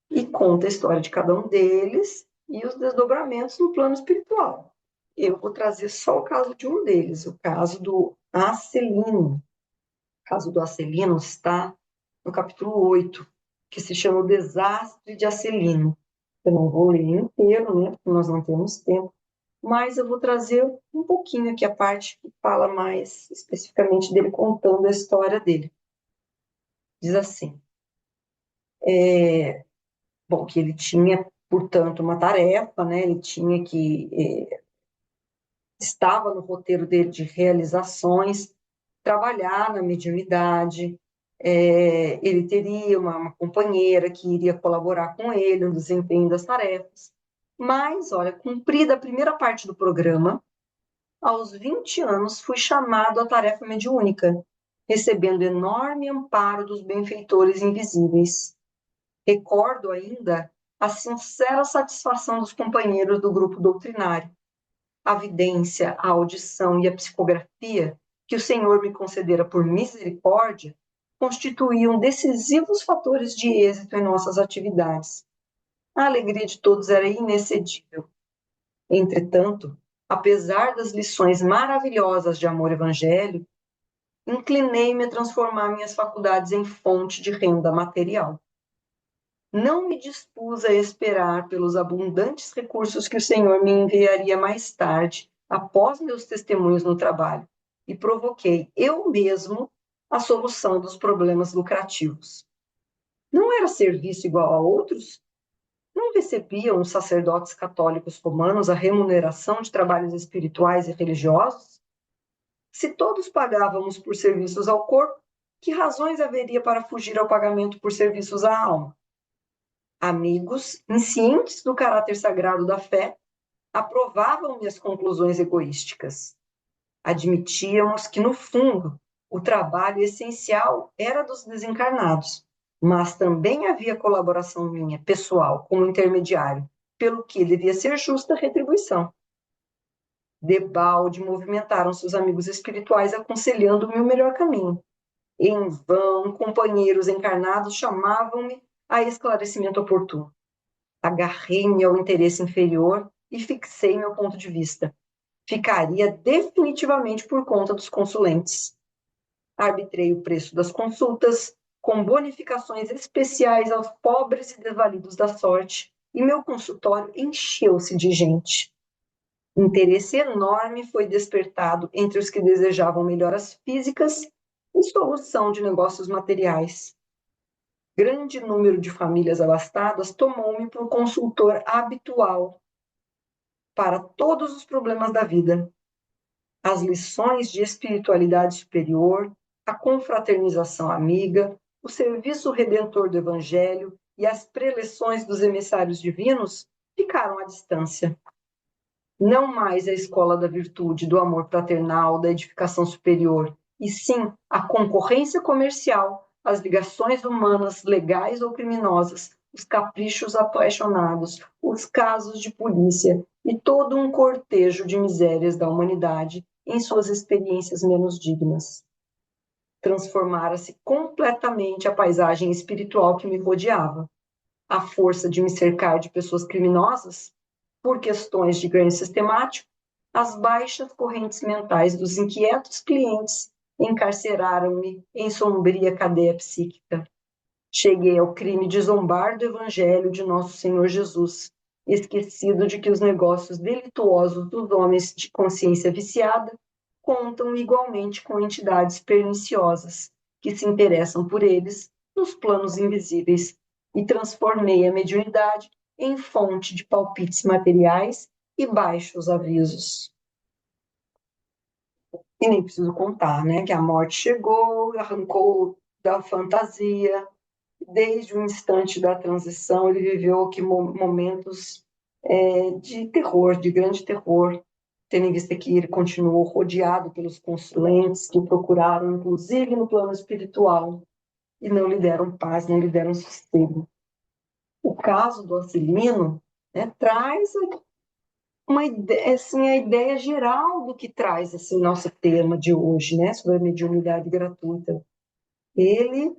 e conta a história de cada um deles e os desdobramentos no plano espiritual. Eu vou trazer só o caso de um deles, o caso do Acelino. O caso do Acelino está no capítulo 8, que se chama O Desastre de Acelino. Eu não vou ler inteiro, né, porque nós não temos tempo, mas eu vou trazer um pouquinho aqui a parte que fala mais especificamente dele contando a história dele. Diz assim, bom, que ele tinha, portanto, uma tarefa, né, ele tinha que, estava no roteiro dele de realizações, trabalhar na mediunidade, ele teria uma companheira que iria colaborar com ele no desempenho das tarefas. Mas, olha, cumprida a primeira parte do programa, aos 20 anos fui chamado à tarefa mediúnica, recebendo enorme amparo dos benfeitores invisíveis. Recordo ainda a sincera satisfação dos companheiros do grupo doutrinário. A vidência, a audição e a psicografia que o Senhor me concedera por misericórdia constituíam decisivos fatores de êxito em nossas atividades. A alegria de todos era inexcedível. Entretanto, apesar das lições maravilhosas de amor evangélico, inclinei-me a transformar minhas faculdades em fonte de renda material. Não me dispus a esperar pelos abundantes recursos que o Senhor me enviaria mais tarde, após meus testemunhos no trabalho, e provoquei eu mesmo a solução dos problemas lucrativos. Não era serviço igual a outros? Não recebiam os sacerdotes católicos romanos a remuneração de trabalhos espirituais e religiosos? Se todos pagávamos por serviços ao corpo, que razões haveria para fugir ao pagamento por serviços à alma? Amigos, inscientes do caráter sagrado da fé, aprovavam minhas conclusões egoísticas. Admitíamos que, no fundo, o trabalho essencial era dos desencarnados, mas também havia colaboração minha, pessoal, como intermediário, pelo que devia ser justa retribuição. Debalde movimentaram-se os amigos espirituais aconselhando-me o melhor caminho. Em vão, companheiros encarnados chamavam-me a esclarecimento oportuno. Agarrei-me ao interesse inferior e fixei meu ponto de vista. Ficaria definitivamente por conta dos consulentes. Arbitrei o preço das consultas, com bonificações especiais aos pobres e desvalidos da sorte, e meu consultório encheu-se de gente. Interesse enorme foi despertado entre os que desejavam melhoras físicas e solução de negócios materiais. Grande número de famílias abastadas tomou-me por consultor habitual para todos os problemas da vida. As lições de espiritualidade superior, a confraternização amiga, o serviço redentor do Evangelho e as preleções dos emissários divinos ficaram à distância. Não mais a escola da virtude, do amor fraternal, da edificação superior, e sim a concorrência comercial, as ligações humanas, legais ou criminosas, os caprichos apaixonados, os casos de polícia e todo um cortejo de misérias da humanidade em suas experiências menos dignas. Transformara-se completamente a paisagem espiritual que me rodeava. À força de me cercar de pessoas criminosas, por questões de ganho sistemático, as baixas correntes mentais dos inquietos clientes encarceraram-me em sombria cadeia psíquica. Cheguei ao crime de zombar do Evangelho de Nosso Senhor Jesus, esquecido de que os negócios delituosos dos homens de consciência viciada contam igualmente com entidades perniciosas que se interessam por eles nos planos invisíveis, e transformei a mediunidade em fonte de palpites materiais e baixos avisos. E nem preciso contar, né, que a morte chegou, arrancou da fantasia. Desde o instante da transição, ele viveu aqui momentos de terror, de grande terror, tendo em vista que ele continuou rodeado pelos consulentes que o procuraram, inclusive no plano espiritual, e não lhe deram paz, não lhe deram sossego. o caso do Arcelino, né, traz uma ideia, assim, a ideia geral do que traz esse nosso tema de hoje, né, sobre a mediunidade gratuita. Ele,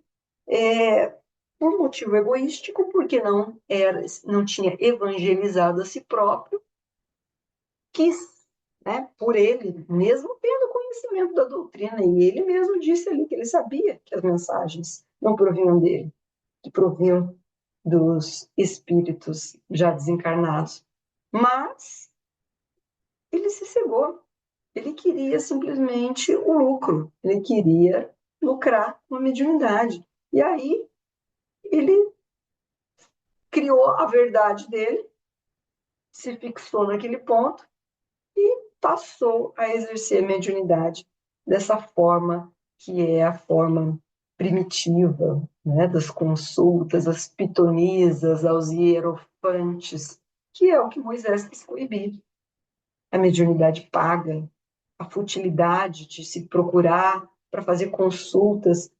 por motivo egoístico, porque não tinha evangelizado a si próprio, quis, né, por ele, mesmo tendo conhecimento da doutrina, e ele mesmo disse ali que ele sabia que as mensagens não provinham dele, que provinham dos espíritos já desencarnados. Mas ele se cegou. Ele queria simplesmente o lucro, ele queria lucrar com a mediunidade. E aí ele criou a verdade dele, se fixou naquele ponto e passou a exercer a mediunidade dessa forma que é a forma primitiva, né, das consultas, as pitonisas, aos hierofantes, que é o que Moisés quis coibir. A mediunidade paga, a futilidade de se procurar para fazer consultas.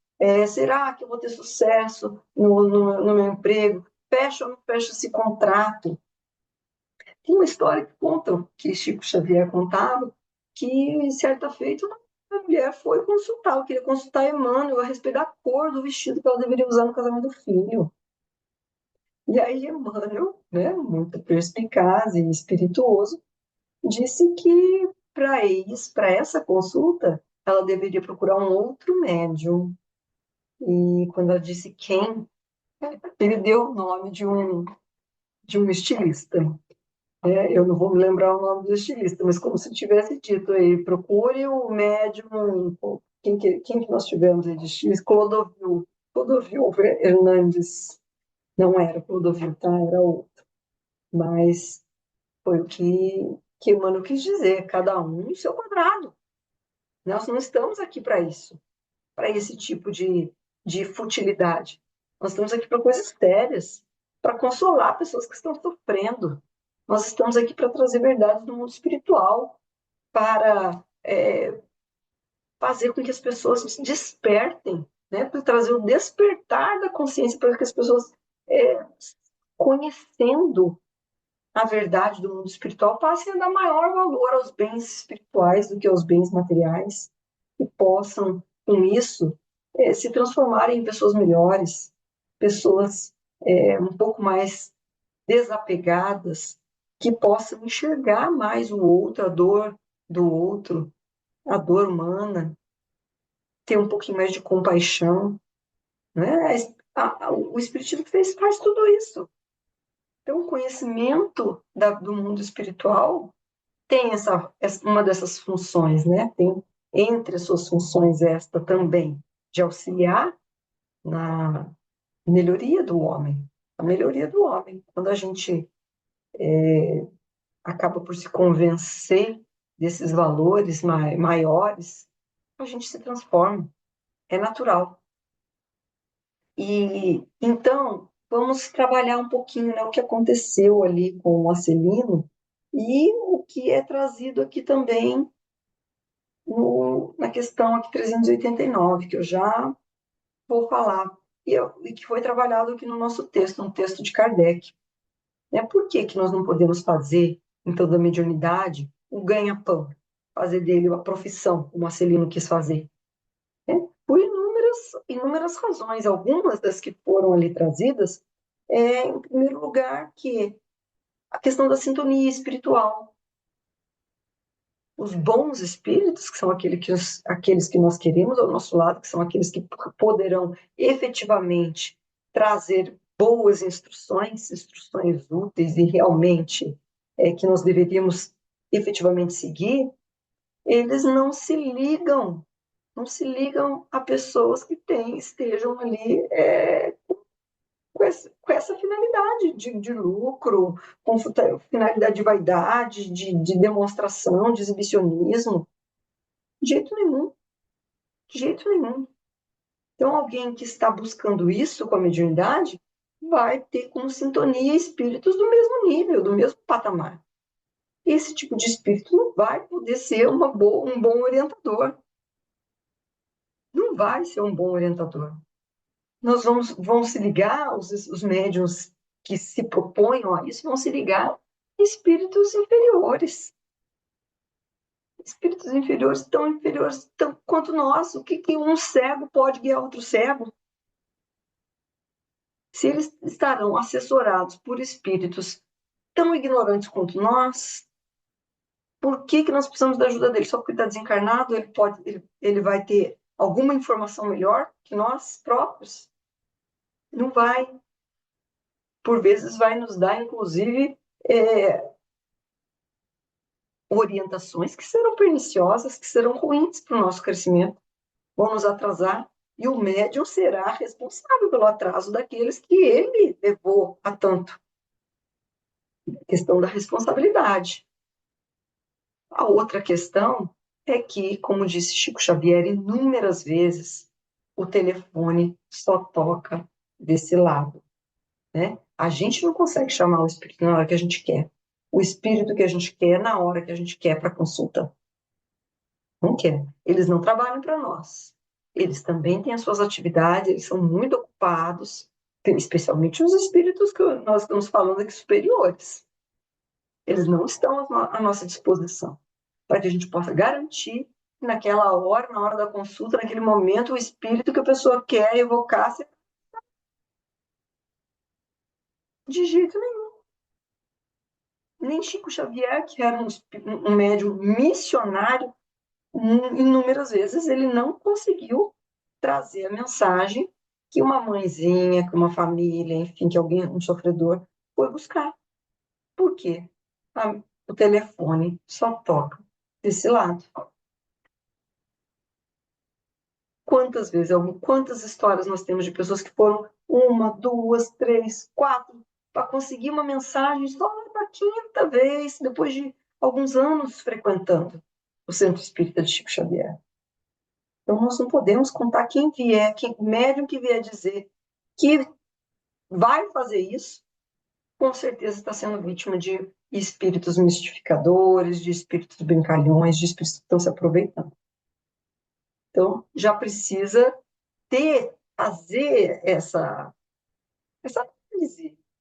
Será que eu vou ter sucesso no meu emprego? Fecha ou não fecha esse contrato? Tem uma história que contam, que Chico Xavier contava, que certa feita uma mulher foi consultar, ela queria consultar Emmanuel a respeito da cor do vestido que ela deveria usar no casamento do filho. E aí Emmanuel, né, muito perspicaz e espirituoso, disse que para essa consulta ela deveria procurar um outro médium. E quando ela disse quem, ele deu o nome de um estilista. Eu não vou me lembrar o nome do estilista, mas como se tivesse dito aí, procure o médium. Quem que nós tivemos aí de estilista? Clodovil Hernandes. Não era Clodovil, tá? Era outro. Mas foi o que Emmanuel quis dizer, cada um no seu quadrado. Nós não estamos aqui para isso, para esse tipo de futilidade. Nós estamos aqui para coisas sérias, para consolar pessoas que estão sofrendo. Nós estamos aqui para trazer verdades do mundo espiritual, para fazer com que as pessoas despertem, né? Para trazer o despertar da consciência, para que as pessoas, conhecendo a verdade do mundo espiritual, passem a dar maior valor aos bens espirituais do que aos bens materiais e possam, com isso, se transformarem em pessoas melhores, pessoas um pouco mais desapegadas, que possam enxergar mais o outro, a dor do outro, a dor humana, ter um pouquinho mais de compaixão, né? O Espiritismo faz tudo isso. Então, o conhecimento do mundo espiritual tem uma dessas funções, né? Tem entre as suas funções esta também, de auxiliar na melhoria do homem. A melhoria do homem. Quando a gente acaba por se convencer desses valores maiores, a gente se transforma. É natural. E então, vamos trabalhar um pouquinho, né, o que aconteceu ali com o Marcelino e o que é trazido aqui também na questão aqui 389, que eu já vou falar, e que foi trabalhado aqui no nosso texto, no texto de Kardec. Por que que nós não podemos fazer, então, da mediunidade o ganha-pão, fazer dele uma profissão, como Marcelino quis fazer? Por inúmeras razões, algumas das que foram ali trazidas, em primeiro lugar, que a questão da sintonia espiritual. Os bons espíritos, que são aqueles que nós queremos ao nosso lado, que são aqueles que poderão efetivamente trazer boas instruções úteis e realmente que nós deveríamos efetivamente seguir, eles não se ligam a pessoas que estejam ali com essa finalidade de lucro, com finalidade de vaidade, de demonstração, de exibicionismo. De jeito nenhum, de jeito nenhum. Então, alguém que está buscando isso com a mediunidade vai ter como sintonia espíritos do mesmo nível, do mesmo patamar. Esse tipo de espírito não vai poder ser um bom orientador. Não vai ser um bom orientador. Nós vamos se ligar, os médiuns que se proponham a isso vão se ligar a espíritos inferiores. Espíritos inferiores tão quanto nós. O que um cego pode guiar outro cego? Se eles estarão assessorados por espíritos tão ignorantes quanto nós, por que nós precisamos da ajuda dele? Só porque está desencarnado, ele vai ter alguma informação melhor que nós próprios? Não vai. Por vezes vai nos dar, inclusive, orientações que serão perniciosas, que serão ruins para o nosso crescimento, vão nos atrasar, e o médium será responsável pelo atraso daqueles que ele levou a tanto. Questão da responsabilidade. A outra questão é que, como disse Chico Xavier inúmeras vezes, o telefone só toca desse lado, né? A gente não consegue chamar o espírito na hora que a gente quer. O espírito que a gente quer na hora que a gente quer para consulta. Não quer. Eles não trabalham para nós. Eles também têm as suas atividades, eles são muito ocupados, especialmente os espíritos que nós estamos falando aqui superiores. Eles não estão à nossa disposição, para que a gente possa garantir que naquela hora, na hora da consulta, naquele momento, o espírito que a pessoa quer evocar, de jeito nenhum. Nem Chico Xavier, que era um médium missionário, inúmeras vezes ele não conseguiu trazer a mensagem que uma mãezinha, que uma família, enfim, que alguém, um sofredor, foi buscar. Por quê? O telefone só toca desse lado. Quantas vezes, quantas histórias nós temos de pessoas que foram uma, duas, três, quatro, para conseguir uma mensagem só na quinta vez, depois de alguns anos frequentando o Centro Espírita de Chico Xavier. Então, nós não podemos contar quem vier, o médium que vier dizer que vai fazer isso, com certeza está sendo vítima de espíritos mistificadores, de espíritos brincalhões, de espíritos que estão se aproveitando. Então, já precisa fazer essa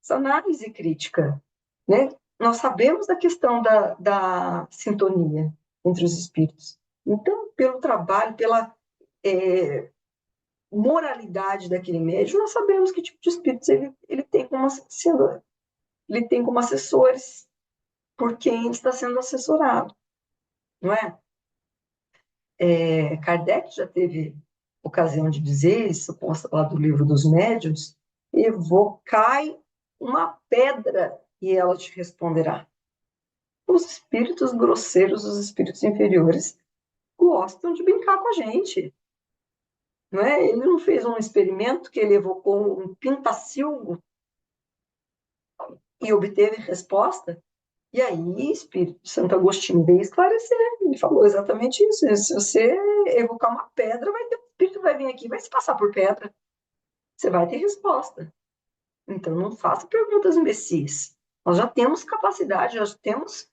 análise crítica, né? Nós sabemos da questão da sintonia entre os espíritos. Então, pelo trabalho, pela moralidade daquele médium, nós sabemos que tipo de espíritos ele tem como assessores por quem ele está sendo assessorado, não é? Kardec já teve ocasião de dizer, isso consta lá do livro dos médiuns, evocai uma pedra e ela te responderá. Os espíritos grosseiros, os espíritos inferiores, gostam de brincar com a gente. Não é? Ele não fez um experimento que ele evocou um pintacilgo e obteve resposta? E aí, Espírito Santo Agostinho veio esclarecer. Ele falou exatamente isso. Se você evocar uma pedra, o espírito vai vir aqui, vai se passar por pedra. Você vai ter resposta. Então, não faça perguntas imbecis. Nós já temos capacidade, já temos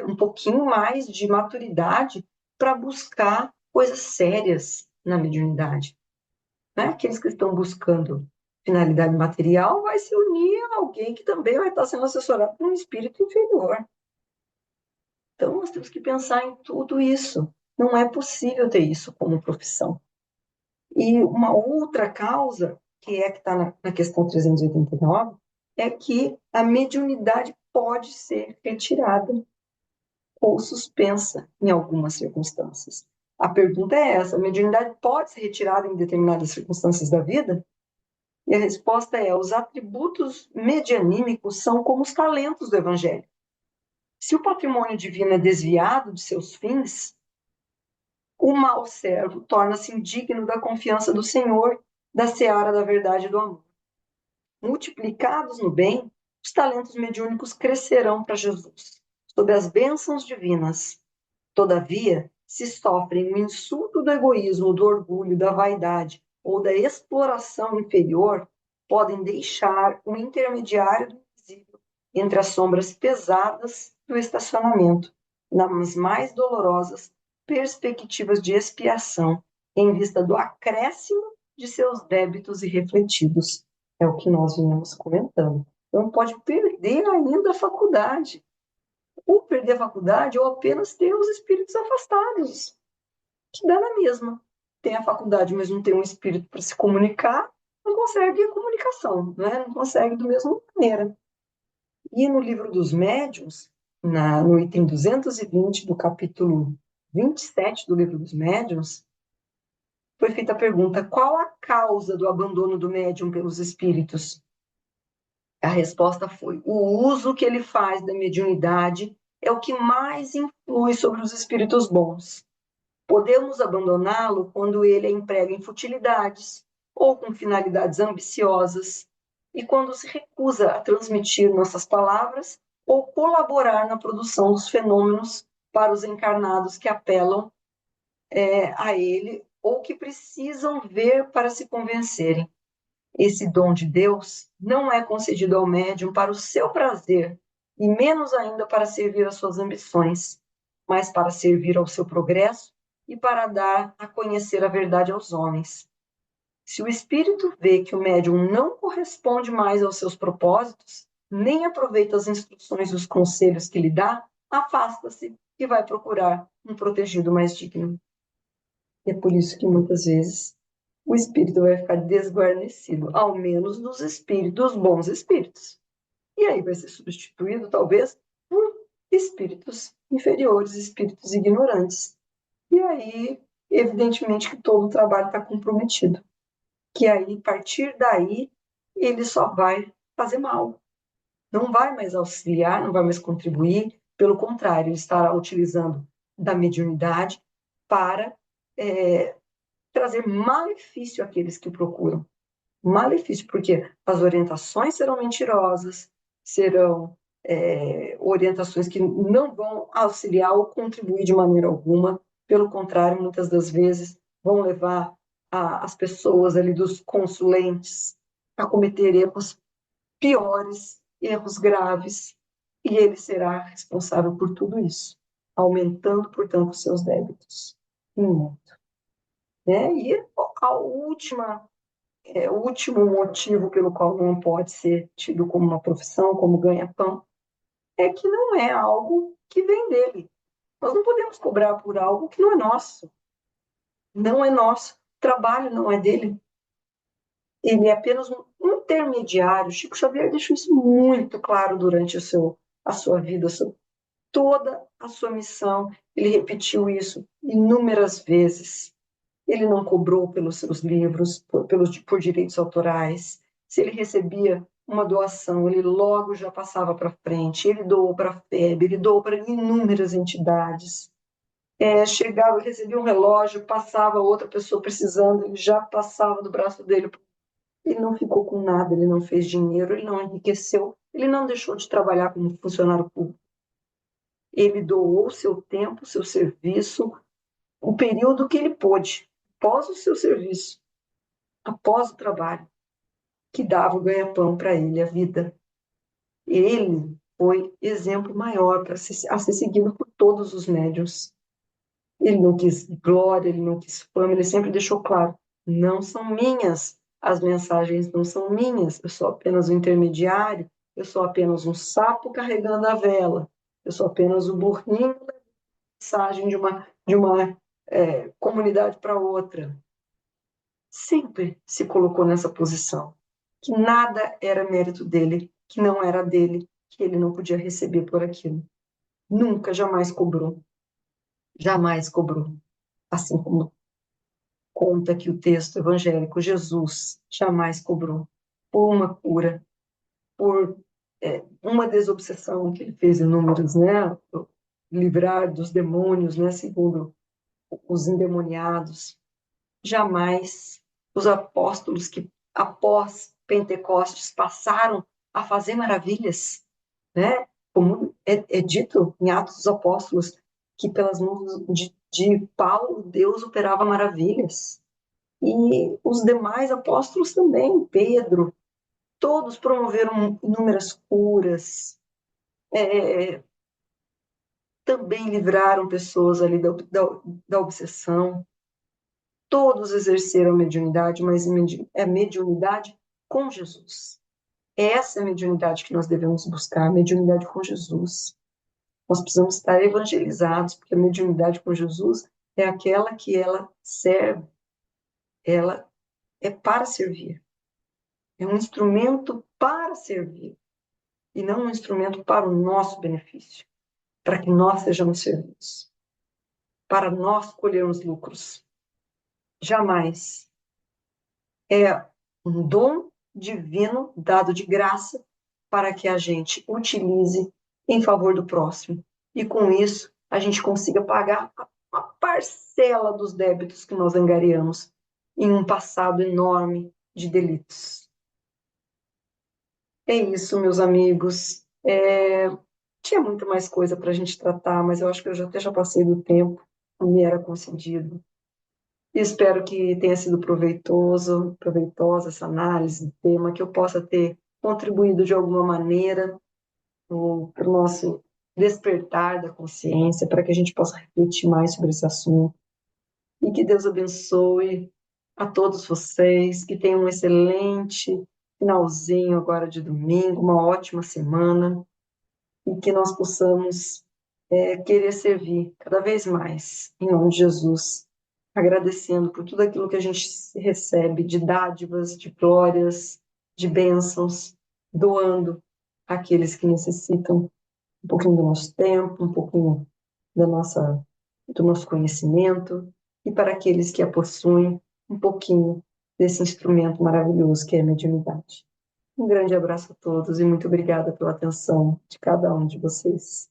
um pouquinho mais de maturidade para buscar coisas sérias na mediunidade. Né? Aqueles que estão buscando finalidade material vai se unir a alguém que também vai estar sendo assessorado por um espírito inferior. Então, nós temos que pensar em tudo isso. Não é possível ter isso como profissão. E uma outra causa, que está na questão 389, é que a mediunidade pode ser retirada ou suspensa em algumas circunstâncias. A pergunta é essa: a mediunidade pode ser retirada em determinadas circunstâncias da vida? E a resposta é: os atributos medianímicos são como os talentos do Evangelho. Se o patrimônio divino é desviado de seus fins, o mau servo torna-se indigno da confiança do Senhor, da seara da verdade e do amor. Multiplicados no bem, os talentos mediúnicos crescerão para Jesus, sob as bênçãos divinas. Todavia, se sofrem o insulto do egoísmo, do orgulho, da vaidade ou da exploração inferior, podem deixar um intermediário do invisível entre as sombras pesadas do estacionamento, nas mais dolorosas perspectivas de expiação, em vista do acréscimo de seus débitos irrefletidos. É o que nós vinhamos comentando. Então, pode perder ainda a faculdade. Ou perder a faculdade, ou apenas ter os espíritos afastados, que dá na mesma. Tem a faculdade, mas não tem um espírito para se comunicar, não consegue a comunicação, né? Não consegue da mesma maneira. E no livro dos médiuns, no item 220 do capítulo 27 do livro dos médiuns, foi feita a pergunta: qual a causa do abandono do médium pelos espíritos? A resposta foi: o uso que ele faz da mediunidade é o que mais influi sobre os espíritos bons. Podemos abandoná-lo quando ele é emprega em futilidades ou com finalidades ambiciosas, e quando se recusa a transmitir nossas palavras ou colaborar na produção dos fenômenos para os encarnados que apelam a ele ou que precisam ver para se convencerem. Esse dom de Deus não é concedido ao médium para o seu prazer, e menos ainda para servir às suas ambições, mas para servir ao seu progresso e para dar a conhecer a verdade aos homens. Se o espírito vê que o médium não corresponde mais aos seus propósitos, nem aproveita as instruções e os conselhos que lhe dá, afasta-se e vai procurar um protegido mais digno. E é por isso que muitas vezes o espírito vai ficar desguarnecido, ao menos dos espíritos, dos bons espíritos. E aí vai ser substituído, talvez, por espíritos inferiores, espíritos ignorantes. E aí, evidentemente, que todo o trabalho está comprometido. Que aí, a partir daí, ele só vai fazer mal. Não vai mais auxiliar, não vai mais contribuir, pelo contrário, ele estará utilizando da mediunidade para trazer malefício àqueles que o procuram. Malefício, porque as orientações serão mentirosas, serão orientações que não vão auxiliar ou contribuir de maneira alguma, pelo contrário, muitas das vezes vão levar as pessoas ali dos consulentes a cometer erros piores, erros graves, e ele será responsável por tudo isso, aumentando, portanto, os seus débitos. Né? E a última o último motivo pelo qual não pode ser tido como uma profissão, como ganha-pão, é que não é algo que vem dele. Nós não podemos cobrar por algo que não é nosso. Não é nosso. O trabalho não é dele. Ele é apenas um intermediário. Chico Xavier deixou isso muito claro durante a sua vida, toda a sua missão. Ele repetiu isso inúmeras vezes. Ele não cobrou pelos seus livros, por direitos autorais. Se ele recebia uma doação, ele logo já passava para frente. Ele doou para a FEB, ele doou para inúmeras entidades. Chegava, recebia um relógio, passava outra pessoa precisando, ele já passava do braço dele. Ele não ficou com nada, ele não fez dinheiro, ele não enriqueceu, ele não deixou de trabalhar como funcionário público. Ele doou seu tempo, seu serviço, o período que ele pôde, após o seu serviço, após o trabalho, que dava o ganha-pão para ele, a vida. Ele foi exemplo maior a ser seguido por todos os médiuns. Ele não quis glória, ele não quis fama, ele sempre deixou claro: não são minhas, as mensagens não são minhas, eu sou apenas um intermediário, eu sou apenas um sapo carregando a vela, eu sou apenas o burrinho levando a mensagem de uma comunidade para outra. Sempre se colocou nessa posição, que nada era mérito dele, que não era dele, que ele não podia receber por aquilo. Nunca, jamais cobrou. Jamais cobrou. Assim como conta aqui o texto evangélico, Jesus jamais cobrou por uma cura, por uma desobsessão que ele fez em números, né? Livrar dos demônios, né? Segundo os endemoniados. Jamais os apóstolos que, após Pentecostes, passaram a fazer maravilhas, né? Como é dito em Atos dos Apóstolos, que pelas mãos de Paulo, Deus operava maravilhas. E os demais apóstolos também, Pedro, todos promoveram inúmeras curas, também livraram pessoas ali da obsessão. Todos exerceram mediunidade, mas é mediunidade com Jesus. Essa é a mediunidade que nós devemos buscar, a mediunidade com Jesus. Nós precisamos estar evangelizados, porque a mediunidade com Jesus é aquela que ela serve, ela é para servir. É um instrumento para servir, e não um instrumento para o nosso benefício, para que nós sejamos servidos, para nós colhermos lucros. Jamais. É um dom divino dado de graça para que a gente utilize em favor do próximo. E com isso, a gente consiga pagar uma parcela dos débitos que nós angariamos em um passado enorme de delitos. É isso, meus amigos. Tinha muito mais coisa para a gente tratar, mas eu acho que eu até já passei do tempo que me era concedido. E espero que tenha sido proveitosa essa análise do tema, que eu possa ter contribuído de alguma maneira para o nosso despertar da consciência, para que a gente possa refletir mais sobre esse assunto. E que Deus abençoe a todos vocês, que tenham um excelente finalzinho agora de domingo, uma ótima semana, e que nós possamos querer servir cada vez mais, em nome de Jesus, agradecendo por tudo aquilo que a gente recebe de dádivas, de glórias, de bênçãos, doando àqueles que necessitam um pouquinho do nosso tempo, um pouquinho do nosso conhecimento, e para aqueles que a possuem, um pouquinho desse instrumento maravilhoso que é a mediunidade. Um grande abraço a todos e muito obrigada pela atenção de cada um de vocês.